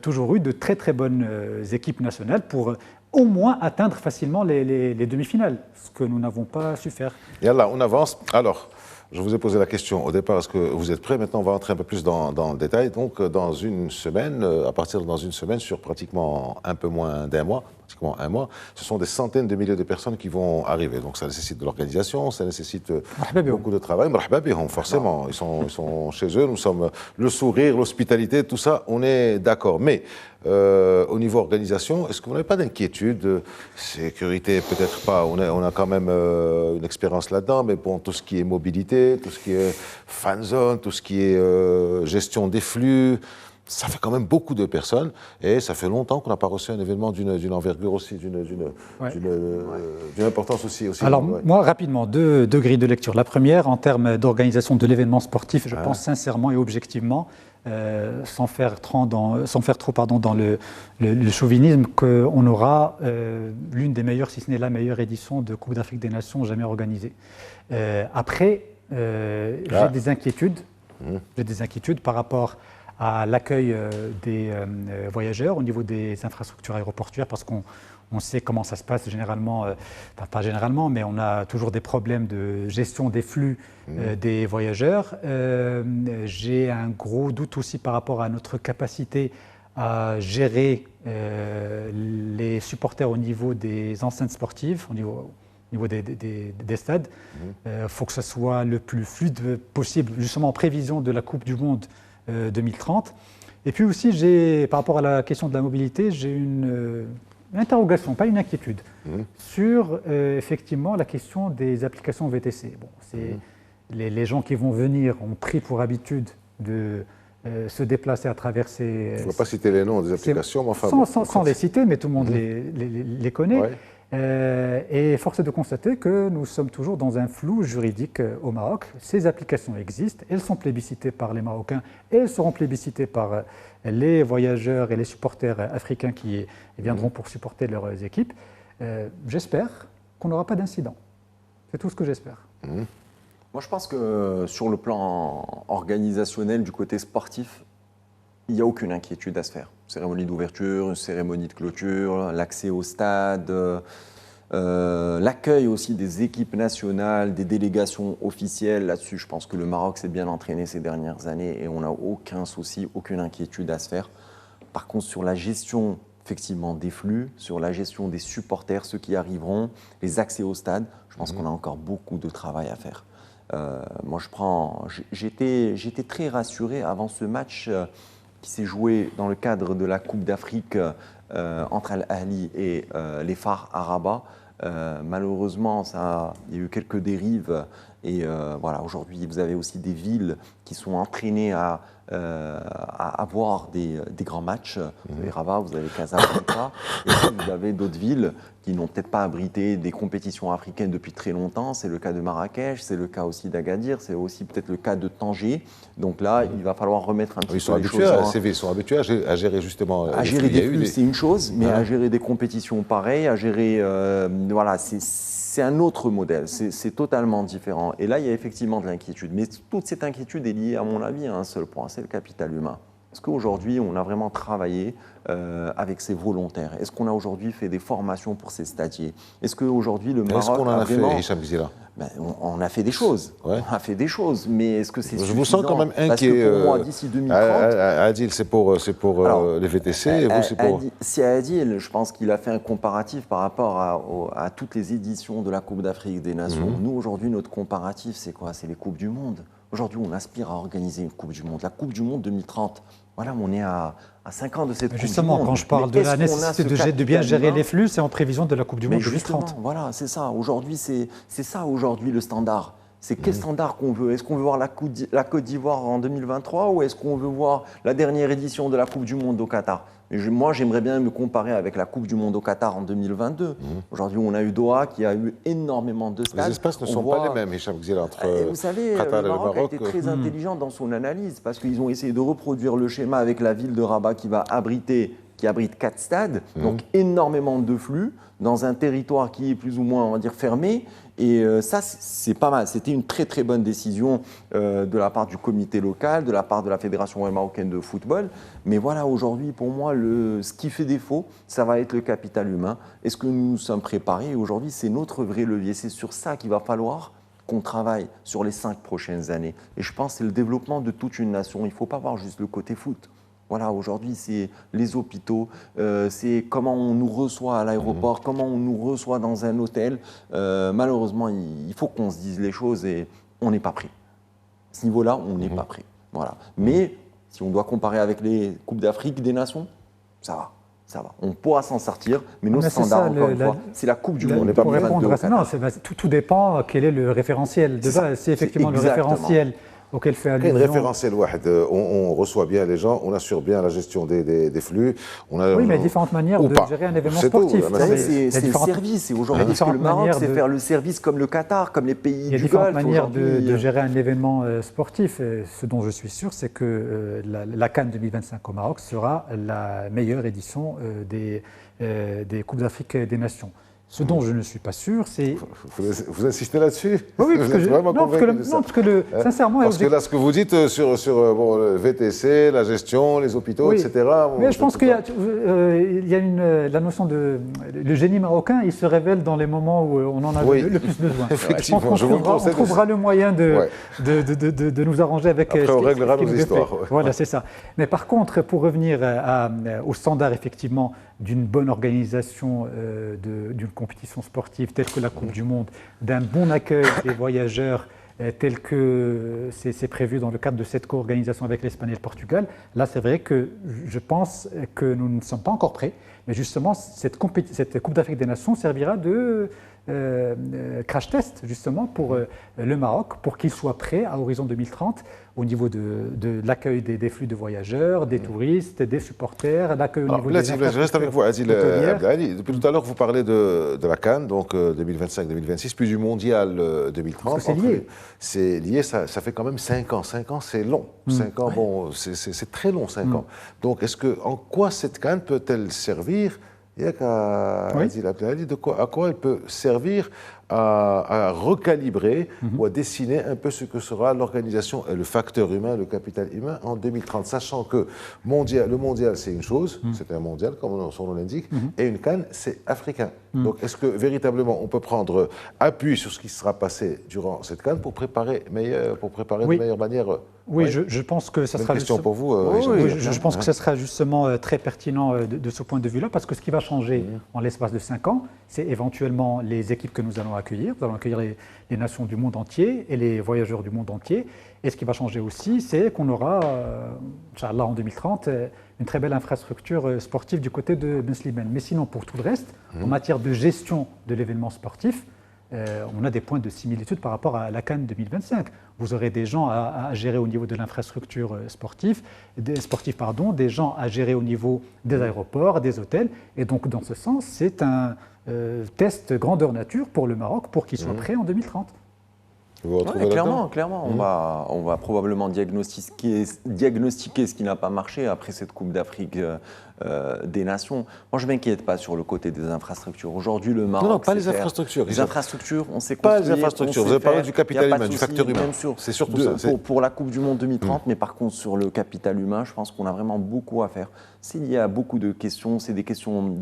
toujours eu de très très bonnes équipes nationales pour au moins atteindre facilement les demi-finales, ce que nous n'avons pas su faire. Et là, on avance. Alors, je vous ai posé la question au départ, est-ce que vous êtes prêts? Maintenant, on va entrer un peu plus dans le détail. Donc, dans une semaine, à partir dans une semaine, sur pratiquement un peu moins d'un mois, pratiquement un mois, ce sont des centaines de milliers de personnes qui vont arriver. Donc, ça nécessite de l'organisation, ça nécessite beaucoup de travail. Forcément, ils sont chez eux. Nous sommes le sourire, l'hospitalité, tout ça, on est d'accord. Mais au niveau organisation, est-ce que vous n'avez pas d'inquiétude? Sécurité, peut-être pas. On a quand même une expérience là-dedans, mais bon, tout ce qui est mobilité, tout ce qui est fan zone, tout ce qui est gestion des flux, ça fait quand même beaucoup de personnes et ça fait longtemps qu'on n'a pas reçu un événement d'une envergure aussi, d'une importance aussi. Alors moi, rapidement, deux grilles de lecture. La première, en termes d'organisation de l'événement sportif, je pense sincèrement et objectivement, sans faire trop dans le chauvinisme, qu'on aura l'une des meilleures, si ce n'est la meilleure édition de Coupe d'Afrique des Nations jamais organisée. Après, j'ai des inquiétudes. J'ai des inquiétudes par rapport à l'accueil des voyageurs au niveau des infrastructures aéroportuaires, parce qu'on sait comment ça se passe généralement, pas généralement, mais on a toujours des problèmes de gestion des flux des voyageurs. J'ai un gros doute aussi par rapport à notre capacité à gérer les supporters au niveau des enceintes sportives, au niveau des stades. Il faut que ce soit le plus fluide possible, justement en prévision de la Coupe du Monde 2030. Et puis aussi, par rapport à la question de la mobilité, j'ai une interrogation, pas une inquiétude, sur effectivement la question des applications VTC. Bon, les gens qui vont venir ont pris pour habitude de se déplacer à travers ces... Je ne vais pas citer les noms des applications, mais enfin... Sans les citer, mais tout le monde les connaît. Ouais. Et force est de constater que nous sommes toujours dans un flou juridique au Maroc. Ces applications existent, elles sont plébiscitées par les Marocains et elles seront plébiscitées par les voyageurs et les supporters africains qui viendront pour supporter leurs équipes. J'espère qu'on n'aura pas d'incident. C'est tout ce que j'espère. Moi, je pense que sur le plan organisationnel, du côté sportif, il n'y a aucune inquiétude à se faire. Cérémonie d'ouverture, une cérémonie de clôture, l'accès au stade, l'accueil aussi des équipes nationales, des délégations officielles. Là-dessus, je pense que le Maroc s'est bien entraîné ces dernières années et on n'a aucun souci, aucune inquiétude à se faire. Par contre, sur la gestion effectivement des flux, sur la gestion des supporters, ceux qui arriveront, les accès au stade. Je pense qu'on a encore beaucoup de travail à faire. Moi, j'étais très rassuré avant ce match qui s'est joué dans le cadre de la Coupe d'Afrique entre Al Ahly et les FAR à Rabat. Malheureusement, il y a eu quelques dérives et voilà, aujourd'hui, vous avez aussi des villes qui sont entraînées à avoir des grands matchs. Vous avez Rabat, vous avez Casablanca, et puis vous avez d'autres villes qui n'ont peut-être pas abrité des compétitions africaines depuis très longtemps. C'est le cas de Marrakech, c'est le cas aussi d'Agadir, c'est aussi peut-être le cas de Tanger. Donc là, il va falloir remettre un petit peu les choses. Ils sont habitués à gérer justement. À gérer des flux, c'est une chose, mais à gérer des compétitions pareilles, à gérer, voilà, c'est un autre modèle, c'est totalement différent. Et là, il y a effectivement de l'inquiétude. Mais toute cette inquiétude est liée, à mon avis, à un seul point, c'est le capital humain. Est-ce qu'aujourd'hui, on a vraiment travaillé avec ces volontaires? Est-ce qu'on a aujourd'hui fait des formations pour ces stadiers? Est-ce qu'aujourd'hui, le Maroc Est-ce qu'on en a vraiment... fait, Hicham Gzila? On a fait des choses. Ouais. On a fait des choses, mais est-ce que c'est suffisant? Je vous sens quand même inquiet. Parce que pour moi, d'ici 2030... Adil, c'est pour les VTC et vous, c'est pour... Si Adil, je pense qu'il a fait un comparatif par rapport à toutes les éditions de la Coupe d'Afrique des Nations. Nous, aujourd'hui, notre comparatif, c'est quoi? C'est les Coupes du Monde. Aujourd'hui, on aspire à organiser une Coupe du Monde. La Coupe du Monde 2030, voilà, on est à 5 ans de cette Coupe du Monde. Justement, quand je parle de la nécessité de bien gérer les flux, c'est en prévision de la Coupe du Monde 2030. Voilà, c'est ça. Aujourd'hui, c'est ça aujourd'hui le standard. C'est quel standard qu'on veut? Est-ce qu'on veut voir la Côte d'Ivoire en 2023 ou est-ce qu'on veut voir la dernière édition de la Coupe du Monde au Qatar? Moi, j'aimerais bien me comparer avec la Coupe du Monde au Qatar en 2022. Aujourd'hui, on a eu Doha qui a eu énormément de stades. Les espaces ne sont pas les mêmes, Hicham Gzila, entre vous savez, Qatar et le Maroc a été très intelligent dans son analyse parce qu'ils ont essayé de reproduire le schéma avec la ville de Rabat qui abrite 4 stades, donc énormément de flux dans un territoire qui est plus ou moins, on va dire, fermé. Et ça, c'est pas mal. C'était une très très bonne décision de la part du comité local, de la part de la Fédération marocaine de football. Mais voilà, aujourd'hui, pour moi, ce qui fait défaut, ça va être le capital humain. Est-ce que nous nous sommes préparés? Aujourd'hui, c'est notre vrai levier. C'est sur ça qu'il va falloir qu'on travaille sur les 5 prochaines années. Et je pense que c'est le développement de toute une nation. Il ne faut pas voir juste le côté foot. Voilà, aujourd'hui, c'est les hôpitaux, c'est comment on nous reçoit à l'aéroport, comment on nous reçoit dans un hôtel. Malheureusement, il faut qu'on se dise les choses et on n'est pas prêt. À ce niveau-là, on n'est pas prêt. Voilà. Mais si on doit comparer avec les Coupes d'Afrique des Nations, ça va. Ça va. On pourra s'en sortir, mais nos standards, encore une fois, c'est la Coupe du Monde. On pour répondre à ça, non, tout dépend quel est le référentiel. C'est effectivement le référentiel auquel fait allusion. Un référentiel, on reçoit bien les gens, on assure bien la gestion des flux. Oui, mais il y a différentes manières de gérer un événement sportif. C'est le service. Et aujourd'hui, le Maroc, c'est faire le service comme le Qatar, comme les pays du Golfe. Il y a différentes manières de gérer un événement sportif. Ce dont je suis sûr, c'est que la CAN 2025 au Maroc sera la meilleure édition des Coupes d'Afrique des Nations. Ce dont je ne suis pas sûr, c'est... Vous insistez là-dessus? Oui, parce que sincèrement... Parce que là, ce que vous dites sur le VTC, la gestion, les hôpitaux, etc. Mais je pense qu'il y a la notion de... Le génie marocain, il se révèle dans les moments où on en a le plus besoin. Effectivement, je pense qu'on trouvera le moyen de nous arranger avec... Après, on réglera nos histoires. Voilà, c'est ça. Mais par contre, pour revenir au standard, effectivement, d'une bonne organisation d'une compétition sportive telle que la Coupe du Monde, d'un bon accueil des voyageurs tel que c'est prévu dans le cadre de cette co-organisation avec l'Espagne et le Portugal, là c'est vrai que je pense que nous ne sommes pas encore prêts, mais justement cette Coupe d'Afrique des Nations servira de crash test justement pour le Maroc, pour qu'il soit prêt à horizon 2030 au niveau de l'accueil des flux de voyageurs, des touristes, des supporters, l'accueil au niveau des infrastructures. Je reste avec vous, Adil Abdelhadi. Depuis tout à l'heure, vous parlez de la CAN, donc 2025-2026, puis du Mondial 2030. C'est lié. C'est lié, ça fait quand même 5 ans. 5 ans, c'est long. 5 ans, bon, c'est très long, 5 ans. Donc, en quoi cette CAN peut-elle servir? Il y a qu'à Adil Abdelhadi, à quoi elle peut servir à recalibrer ou à dessiner un peu ce que sera l'organisation et le facteur humain, le capital humain en 2030, sachant que le mondial, c'est une chose, c'est un mondial, comme son nom l'indique, et une CAN, c'est africain. Donc, est-ce que véritablement on peut prendre appui sur ce qui sera passé durant cette CAN pour préparer de meilleure manière? Oui, je pense que ça sera question pour vous. Je pense que ça sera justement très pertinent de ce point de vue-là, parce que ce qui va changer en l'espace de 5 ans, c'est éventuellement les équipes que nous allons accueillir. Nous allons accueillir les nations du monde entier et les voyageurs du monde entier. Et ce qui va changer aussi, c'est qu'on aura, Inch'Allah, en 2030, une très belle infrastructure sportive du côté de Ben Slimane. Mais sinon, pour tout le reste, en matière de gestion de l'événement sportif, on a des points de similitude par rapport à la CAN 2025. Vous aurez des gens à gérer au niveau de l'infrastructure sportive, des gens à gérer au niveau des aéroports, des hôtels. Et donc, dans ce sens, c'est un test grandeur nature pour le Maroc pour qu'il soit prêt en 2030. Clairement, on va probablement diagnostiquer ce qui n'a pas marché après cette Coupe d'Afrique des Nations. Moi, je ne m'inquiète pas sur le côté des infrastructures. Aujourd'hui, le Maroc. Non, pas les infrastructures. Les infrastructures, on sait construire. Pas les infrastructures. Vous avez parlé du capital humain, du facteur humain. C'est surtout ça. Pour la Coupe du Monde 2030, mais par contre, sur le capital humain, je pense qu'on a vraiment beaucoup à faire. Il y a beaucoup de questions, c'est des questions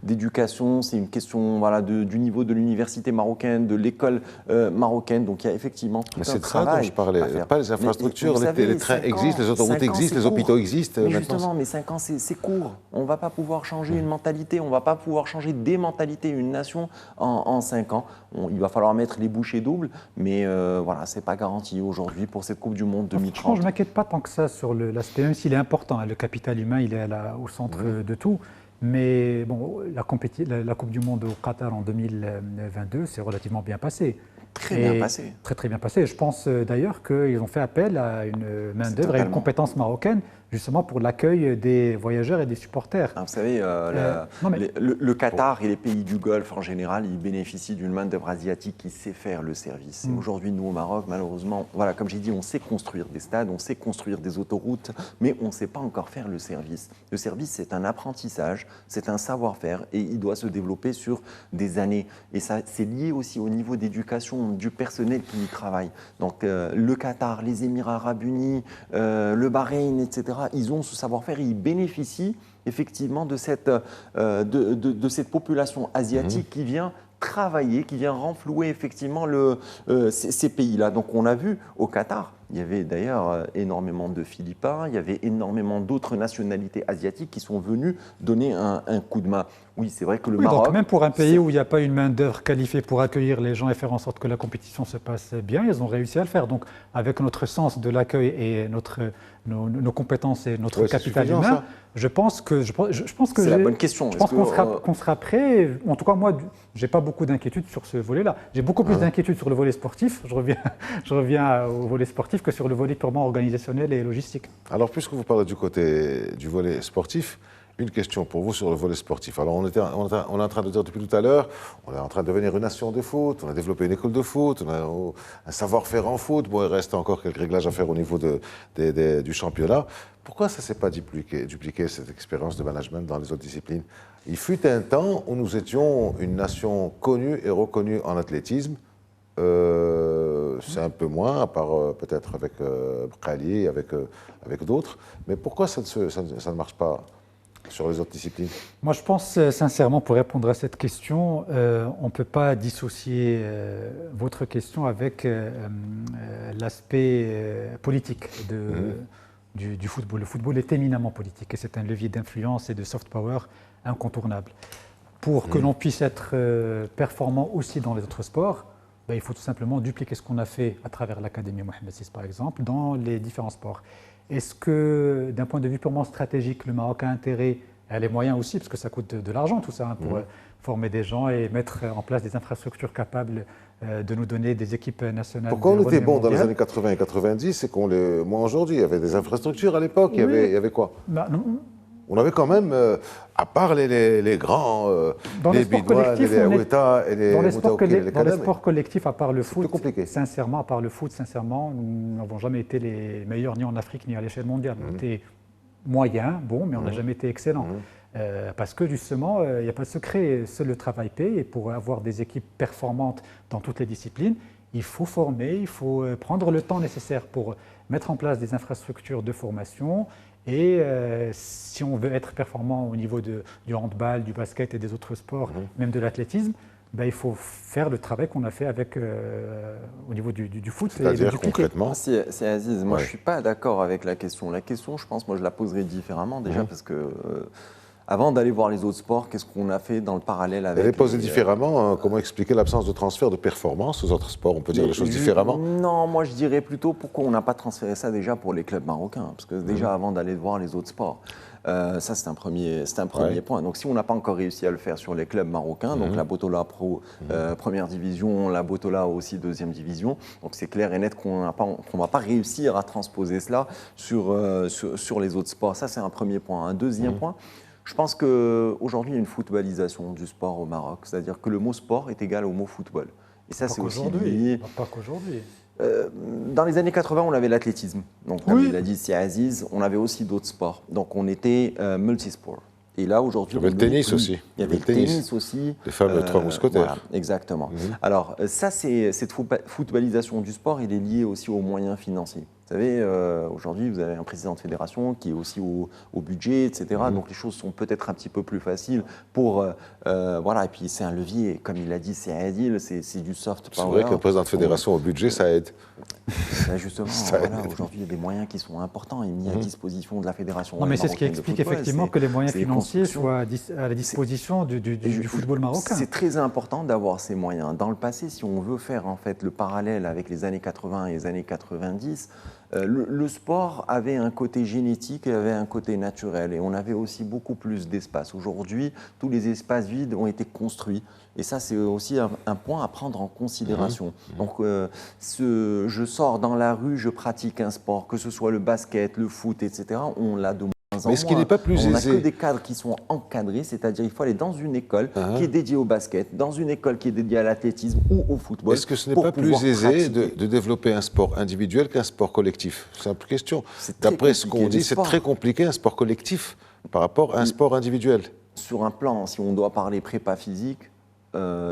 d'éducation, c'est une question du niveau de l'université marocaine, de l'école marocaine. Donc, il y a effectivement tout un travail. C'est de ça dont je parlais. Pas les infrastructures. Les trains existent, les autoroutes existent, les hôpitaux existent. Mais justement, mais 5 ans, c'est court. On ne va pas pouvoir changer une mentalité, on ne va pas pouvoir changer des mentalités, une nation en 5 ans. Il va falloir mettre les bouchées doubles, mais voilà, ce n'est pas garanti aujourd'hui pour cette Coupe du Monde 2030. Franchement, je ne m'inquiète pas tant que ça sur l'aspect, même s'il est important. Le capital humain, il est au centre de tout. Mais bon, la Coupe du Monde au Qatar en 2022, c'est relativement bien passé. Très bien passé. Très bien passé. Je pense d'ailleurs qu'ils ont fait appel à une main-d'œuvre et une compétence marocaine, justement pour l'accueil des voyageurs et des supporters. Vous savez, le Qatar et les pays du Golfe en général, ils bénéficient d'une main-d'œuvre asiatique qui sait faire le service. Et aujourd'hui, nous au Maroc, malheureusement, voilà, comme j'ai dit, on sait construire des stades, on sait construire des autoroutes, mais on ne sait pas encore faire le service. Le service, c'est un apprentissage, c'est un savoir-faire et il doit se développer sur des années. Et ça, c'est lié aussi au niveau d'éducation du personnel qui y travaille. Donc le Qatar, les Émirats arabes unis, le Bahreïn, etc., ils ont ce savoir-faire et ils bénéficient effectivement de cette population asiatique qui vient travailler, qui vient renflouer effectivement ces pays-là. Donc on a vu au Qatar, il y avait d'ailleurs énormément de Philippins, il y avait énormément d'autres nationalités asiatiques qui sont venues donner un coup de main. Oui, c'est vrai que le Maroc... Donc même pour un pays où il n'y a pas une main-d'œuvre qualifiée pour accueillir les gens et faire en sorte que la compétition se passe bien, ils ont réussi à le faire. Donc avec notre sens de l'accueil et nos compétences et notre capital humain, je pense que c'est la bonne question. Je pense qu'on sera prêt. En tout cas, moi, j'ai pas beaucoup d'inquiétude sur ce volet-là. J'ai beaucoup plus d'inquiétude sur le volet sportif. Je reviens au volet sportif que sur le volet purement organisationnel et logistique. Alors, puisque vous parlez du côté du volet sportif, une question pour vous sur le volet sportif. Alors, on est en train de dire depuis tout à l'heure, on est en train de devenir une nation de foot, on a développé une école de foot, on a un savoir-faire en foot. Bon, il reste encore quelques réglages à faire au niveau du championnat. Pourquoi ça ne s'est pas dupliqué cette expérience de management dans les autres disciplines? Il fut un temps où nous étions une nation connue et reconnue en athlétisme. C'est un peu moins, à part peut-être avec Khali, avec d'autres. Mais pourquoi ça ne marche pas sur les autres disciplines? Moi, je pense sincèrement, pour répondre à cette question, on ne peut pas dissocier votre question avec l'aspect politique du football. Le football est éminemment politique et c'est un levier d'influence et de soft power incontournable. Pour que l'on puisse être performant aussi dans les autres sports, il faut tout simplement dupliquer ce qu'on a fait à travers l'Académie Mohamed VI, par exemple, dans les différents sports. Est-ce que, d'un point de vue purement stratégique, le Maroc a intérêt, et a les moyens aussi, parce que ça coûte de l'argent tout ça, pour former des gens et mettre en place des infrastructures capables de nous donner des équipes nationales. Pourquoi on était bon dans les années 80 et 90, c'est qu'on les... Moi, aujourd'hui, il y avait des infrastructures à l'époque, il y avait quoi? On avait quand même, à part les grands, les Bidouane, les Aoueta et les Moutaoukine et les Kadam. Dans les sports collectifs, à part le foot, sincèrement, nous n'avons jamais été les meilleurs ni en Afrique ni à l'échelle mondiale. On était moyens, mais on n'a jamais été excellents. Parce que justement, il n'y a pas de secret, seul le travail paie. Et pour avoir des équipes performantes dans toutes les disciplines, il faut former, il faut prendre le temps nécessaire pour mettre en place des infrastructures de formation. Et si on veut être performant au niveau du handball, du basket et des autres sports, même de l'athlétisme, ben, il faut faire le travail qu'on a fait avec, au niveau du foot. C'est-à-dire concrètement C'est Aziz, moi je ne suis pas d'accord avec la question. La question, je pense, moi je la poserai différemment déjà parce que avant d'aller voir les autres sports, qu'est-ce qu'on a fait dans le parallèle avec... Elle est posée différemment, comment expliquer l'absence de transfert de performance aux autres sports? On peut dire les choses différemment? Non, moi je dirais plutôt pourquoi on n'a pas transféré ça déjà pour les clubs marocains. Parce que déjà avant d'aller voir les autres sports, ça c'est un premier point. Donc si on n'a pas encore réussi à le faire sur les clubs marocains, donc la Botola Pro première division, la Botola aussi deuxième division, donc c'est clair et net qu'on ne va pas réussir à transposer cela sur les autres sports. Ça c'est un premier point. Un deuxième point, je pense qu'aujourd'hui, il y a une footballisation du sport au Maroc. C'est-à-dire que le mot sport est égal au mot football. Et ça, c'est aussi lié. Pas qu'aujourd'hui. Dans les années 80, on avait l'athlétisme. Donc, comme il a dit, c'est Aziz, on avait aussi d'autres sports. Donc, on était multisport. Et là, aujourd'hui, il y avait le tennis aussi. Il y avait le tennis aussi. Les fameux trois mousquetaires. Voilà, exactement. Alors, ça, cette footballisation du sport, il est lié aussi aux moyens financiers. Vous savez, aujourd'hui, vous avez un président de fédération qui est aussi au budget, etc. Donc, les choses sont peut-être un petit peu plus faciles pour... voilà, et puis c'est un levier, comme il l'a dit, c'est Adil, c'est du soft power. C'est vrai qu'un président de fédération au budget, ça aide. Ben justement, voilà, aujourd'hui, il y a des moyens qui sont importants et mis à disposition de la fédération. Non, mais c'est ce qui explique effectivement que les moyens financiers soient à la disposition du football marocain. C'est très important d'avoir ces moyens. Dans le passé, si on veut faire en fait le parallèle avec les années 80 et les années 90, le sport avait un côté génétique et avait un côté naturel. Et on avait aussi beaucoup plus d'espace. Aujourd'hui, tous les espaces vides ont été construits. Et ça, c'est aussi un point à prendre en considération. Donc, je sors dans la rue, je pratique un sport, que ce soit le basket, le foot, etc. On l'a de moins en moins. Mais est-ce qu'il n'est pas plus on aisé? n'a que des cadres qui sont encadrés, c'est-à-dire il faut aller dans une école qui est dédiée au basket, dans une école qui est dédiée à l'athlétisme ou au football. Est-ce que ce n'est pas plus aisé de développer un sport individuel qu'un sport collectif? Simple question. D'après ce qu'on dit, c'est très compliqué un sport collectif par rapport à un sport individuel. Sur un plan, si on doit parler prépa physique,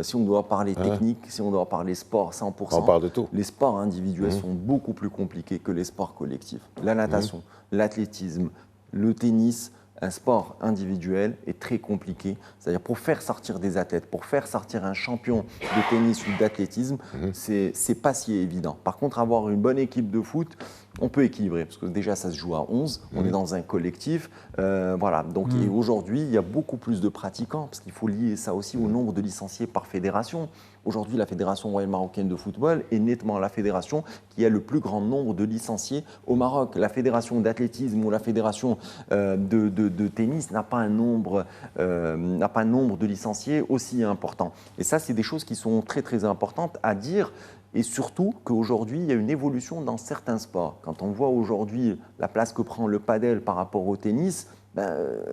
si on doit parler technique, si on doit parler sport 100%, on parle de tout. Les sports individuels sont beaucoup plus compliqués que les sports collectifs. La natation, l'athlétisme, le tennis, un sport individuel est très compliqué. C'est-à-dire pour faire sortir des athlètes, pour faire sortir un champion de tennis ou d'athlétisme, c'est pas si évident. Par contre, avoir une bonne équipe de foot, on peut équilibrer, parce que déjà ça se joue à 11, on est dans un collectif. Voilà. Donc, et aujourd'hui, il y a beaucoup plus de pratiquants, parce qu'il faut lier ça aussi au nombre de licenciés par fédération. Aujourd'hui, la Fédération royale marocaine de football est nettement la fédération qui a le plus grand nombre de licenciés au Maroc. La fédération d'athlétisme ou la fédération de tennis n'a pas un nombre de licenciés aussi important. Et ça, c'est des choses qui sont très très importantes à dire. Et surtout qu'aujourd'hui, il y a une évolution dans certains sports. Quand on voit aujourd'hui la place que prend le padel par rapport au tennis,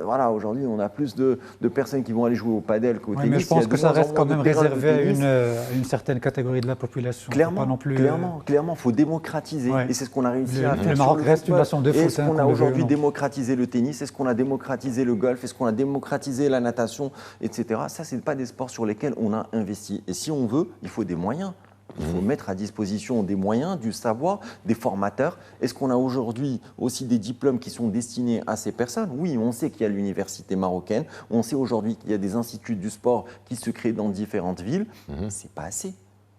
voilà, aujourd'hui, on a plus de personnes qui vont aller jouer au padel qu'au tennis. Mais je pense que ça reste quand même réservé à une certaine catégorie de la population. Clairement, pas non plus, clairement, il faut démocratiser. Ouais. Et c'est ce qu'on a réussi à faire. Le Maroc reste une nation de foot. Est-ce qu'on a aujourd'hui démocratisé le tennis? Est-ce qu'on a démocratisé le golf? Est-ce qu'on a démocratisé la natation, etc. Ça, ce n'est pas des sports sur lesquels on a investi. Et si on veut, il faut des moyens. Il faut mettre à disposition des moyens, du savoir, des formateurs. Est-ce qu'on a aujourd'hui aussi des diplômes qui sont destinés à ces personnes? Oui, on sait qu'il y a l'université marocaine. On sait aujourd'hui qu'il y a des instituts du sport qui se créent dans différentes villes. C'est pas assez.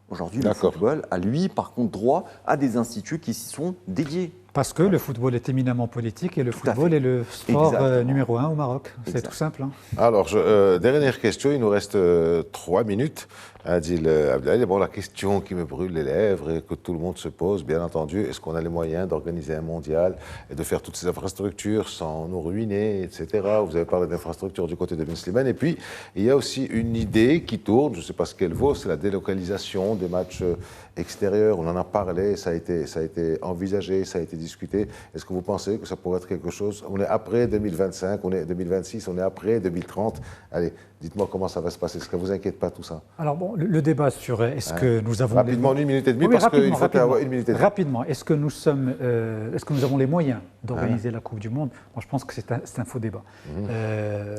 Aujourd'hui, le football a, lui, par contre, droit à des instituts qui s'y sont dédiés. Parce que le football est éminemment politique et le football est le sport numéro 1 au Maroc. C'est tout simple. Alors, dernière question, il nous reste 3 minutes. Adil Abdelali, bon, la question qui me brûle les lèvres et que tout le monde se pose, bien entendu, est-ce qu'on a les moyens d'organiser un mondial et de faire toutes ces infrastructures sans nous ruiner, etc. Vous avez parlé d'infrastructures du côté de Ben Slimane. Et puis, il y a aussi une idée qui tourne, je ne sais pas ce qu'elle vaut, c'est la délocalisation des matchs extérieurs. On en a parlé, ça a été envisagé, ça a été discuté. Est-ce que vous pensez que ça pourrait être quelque chose? On est après 2025, on est 2026, on est après 2030. Allez, Dites-moi comment ça va se passer. Est-ce que ça ne vous inquiète pas tout ça? Alors bon, le débat sur est-ce que nous avons... Rapidement, 1 minute et demie, parce qu'il faut avoir 1 minute et demie. Rapidement, est-ce que nous avons les moyens d'organiser la Coupe du Monde? Moi, je pense que c'est un faux débat.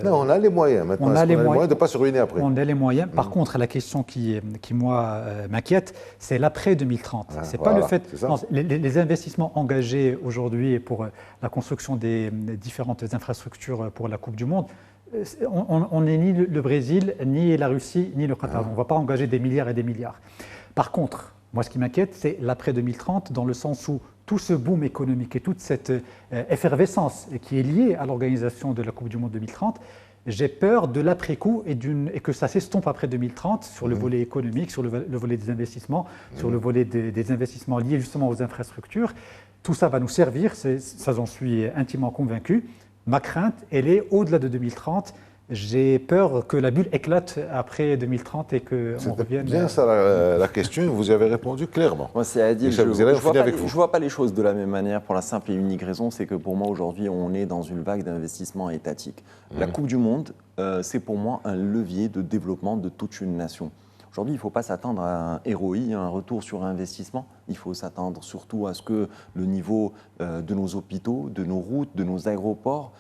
Non, on a les moyens maintenant. On a les moyens de ne pas se ruiner après. On a les moyens. Par contre, la question qui moi, m'inquiète, c'est l'après 2030. C'est pas le fait... Non, les investissements engagés aujourd'hui pour la construction des différentes infrastructures pour la Coupe du Monde, on n'est ni le Brésil, ni la Russie, ni le Qatar. On ne va pas engager des milliards et des milliards. Par contre, moi, ce qui m'inquiète, c'est l'après 2030, dans le sens où tout ce boom économique et toute cette effervescence qui est liée à l'organisation de la Coupe du Monde 2030, j'ai peur de l'après-coup et que ça s'estompe après 2030 sur le volet économique, sur le volet des investissements, sur le volet des investissements liés justement aux infrastructures. Tout ça va nous servir, ça j'en suis intimement convaincu. Ma crainte, elle est au-delà de 2030. J'ai peur que la bulle éclate après 2030 et qu'on revienne... C'est bien ça la question, vous y avez répondu clairement. Moi, c'est Adil, je ne vois pas les choses de la même manière pour la simple et unique raison, c'est que pour moi, aujourd'hui, on est dans une vague d'investissement étatique. La Coupe du Monde, c'est pour moi un levier de développement de toute une nation. Aujourd'hui, il ne faut pas s'attendre à un ROI, un retour sur investissement. Il faut s'attendre surtout à ce que le niveau de nos hôpitaux, de nos routes, de nos aéroports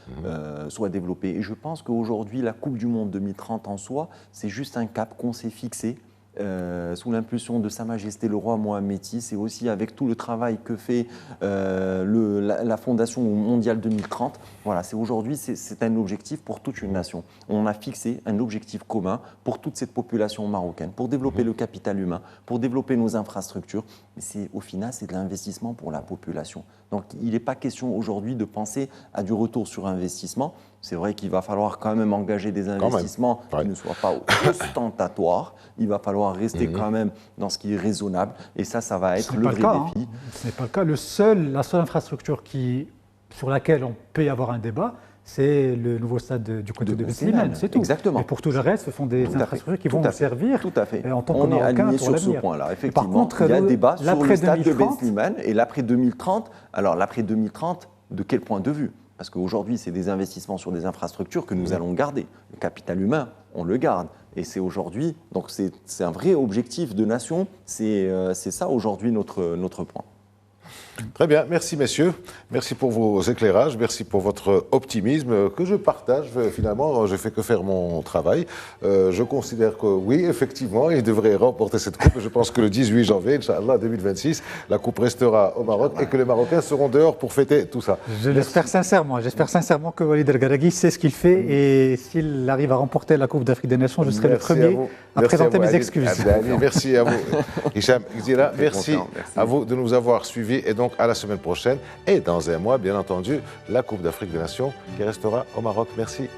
soit développé. Et je pense qu'aujourd'hui, la Coupe du Monde 2030 en soi, c'est juste un cap qu'on s'est fixé sous l'impulsion de Sa Majesté le Roi Mohamed VI, et aussi avec tout le travail que fait la Fondation mondiale 2030. Voilà, aujourd'hui, c'est un objectif pour toute une nation. On a fixé un objectif commun pour toute cette population marocaine, pour développer le capital humain, pour développer nos infrastructures. Mais au final, c'est de l'investissement pour la population. Donc, il n'est pas question aujourd'hui de penser à du retour sur investissement. C'est vrai qu'il va falloir quand même engager des investissements qui ne soient pas ostentatoires. Il va falloir rester quand même dans ce qui est raisonnable. Et ça va être le vrai défi. Ce n'est pas le cas. La seule infrastructure sur laquelle on peut y avoir un débat, c'est le nouveau stade du côté de Slimane, c'est tout. Exactement. Et pour tout le reste, ce sont des infrastructures qui vont nous servir en tant que Marocains pour l'avenir. Ce point-là. Effectivement, par contre, il y a un débat sur le stade de Ben Slimane et l'après 2030. Alors, l'après 2030, de quel point de vue? Parce qu'aujourd'hui, c'est des investissements sur des infrastructures que nous allons garder. Le capital humain, on le garde. Et c'est aujourd'hui, donc c'est un vrai objectif de nation. C'est ça aujourd'hui notre point. Très bien, merci messieurs, merci pour vos éclairages, merci pour votre optimisme que je partage. Finalement, je ne fais que faire mon travail. Je considère que oui, effectivement, il devrait remporter cette coupe. Je pense que le 18 janvier, Inch'Allah 2026, la coupe restera au Maroc et que les Marocains seront dehors pour fêter tout ça. Je l'espère sincèrement. J'espère sincèrement que Walid El-Gharaghi sait ce qu'il fait et s'il arrive à remporter la Coupe d'Afrique des Nations, je serai le premier à présenter mes excuses. Merci à vous. Hicham Gzira, merci à vous de nous avoir suivis et donc à la semaine prochaine et dans un mois, bien entendu, la Coupe d'Afrique des Nations qui restera au Maroc. Merci.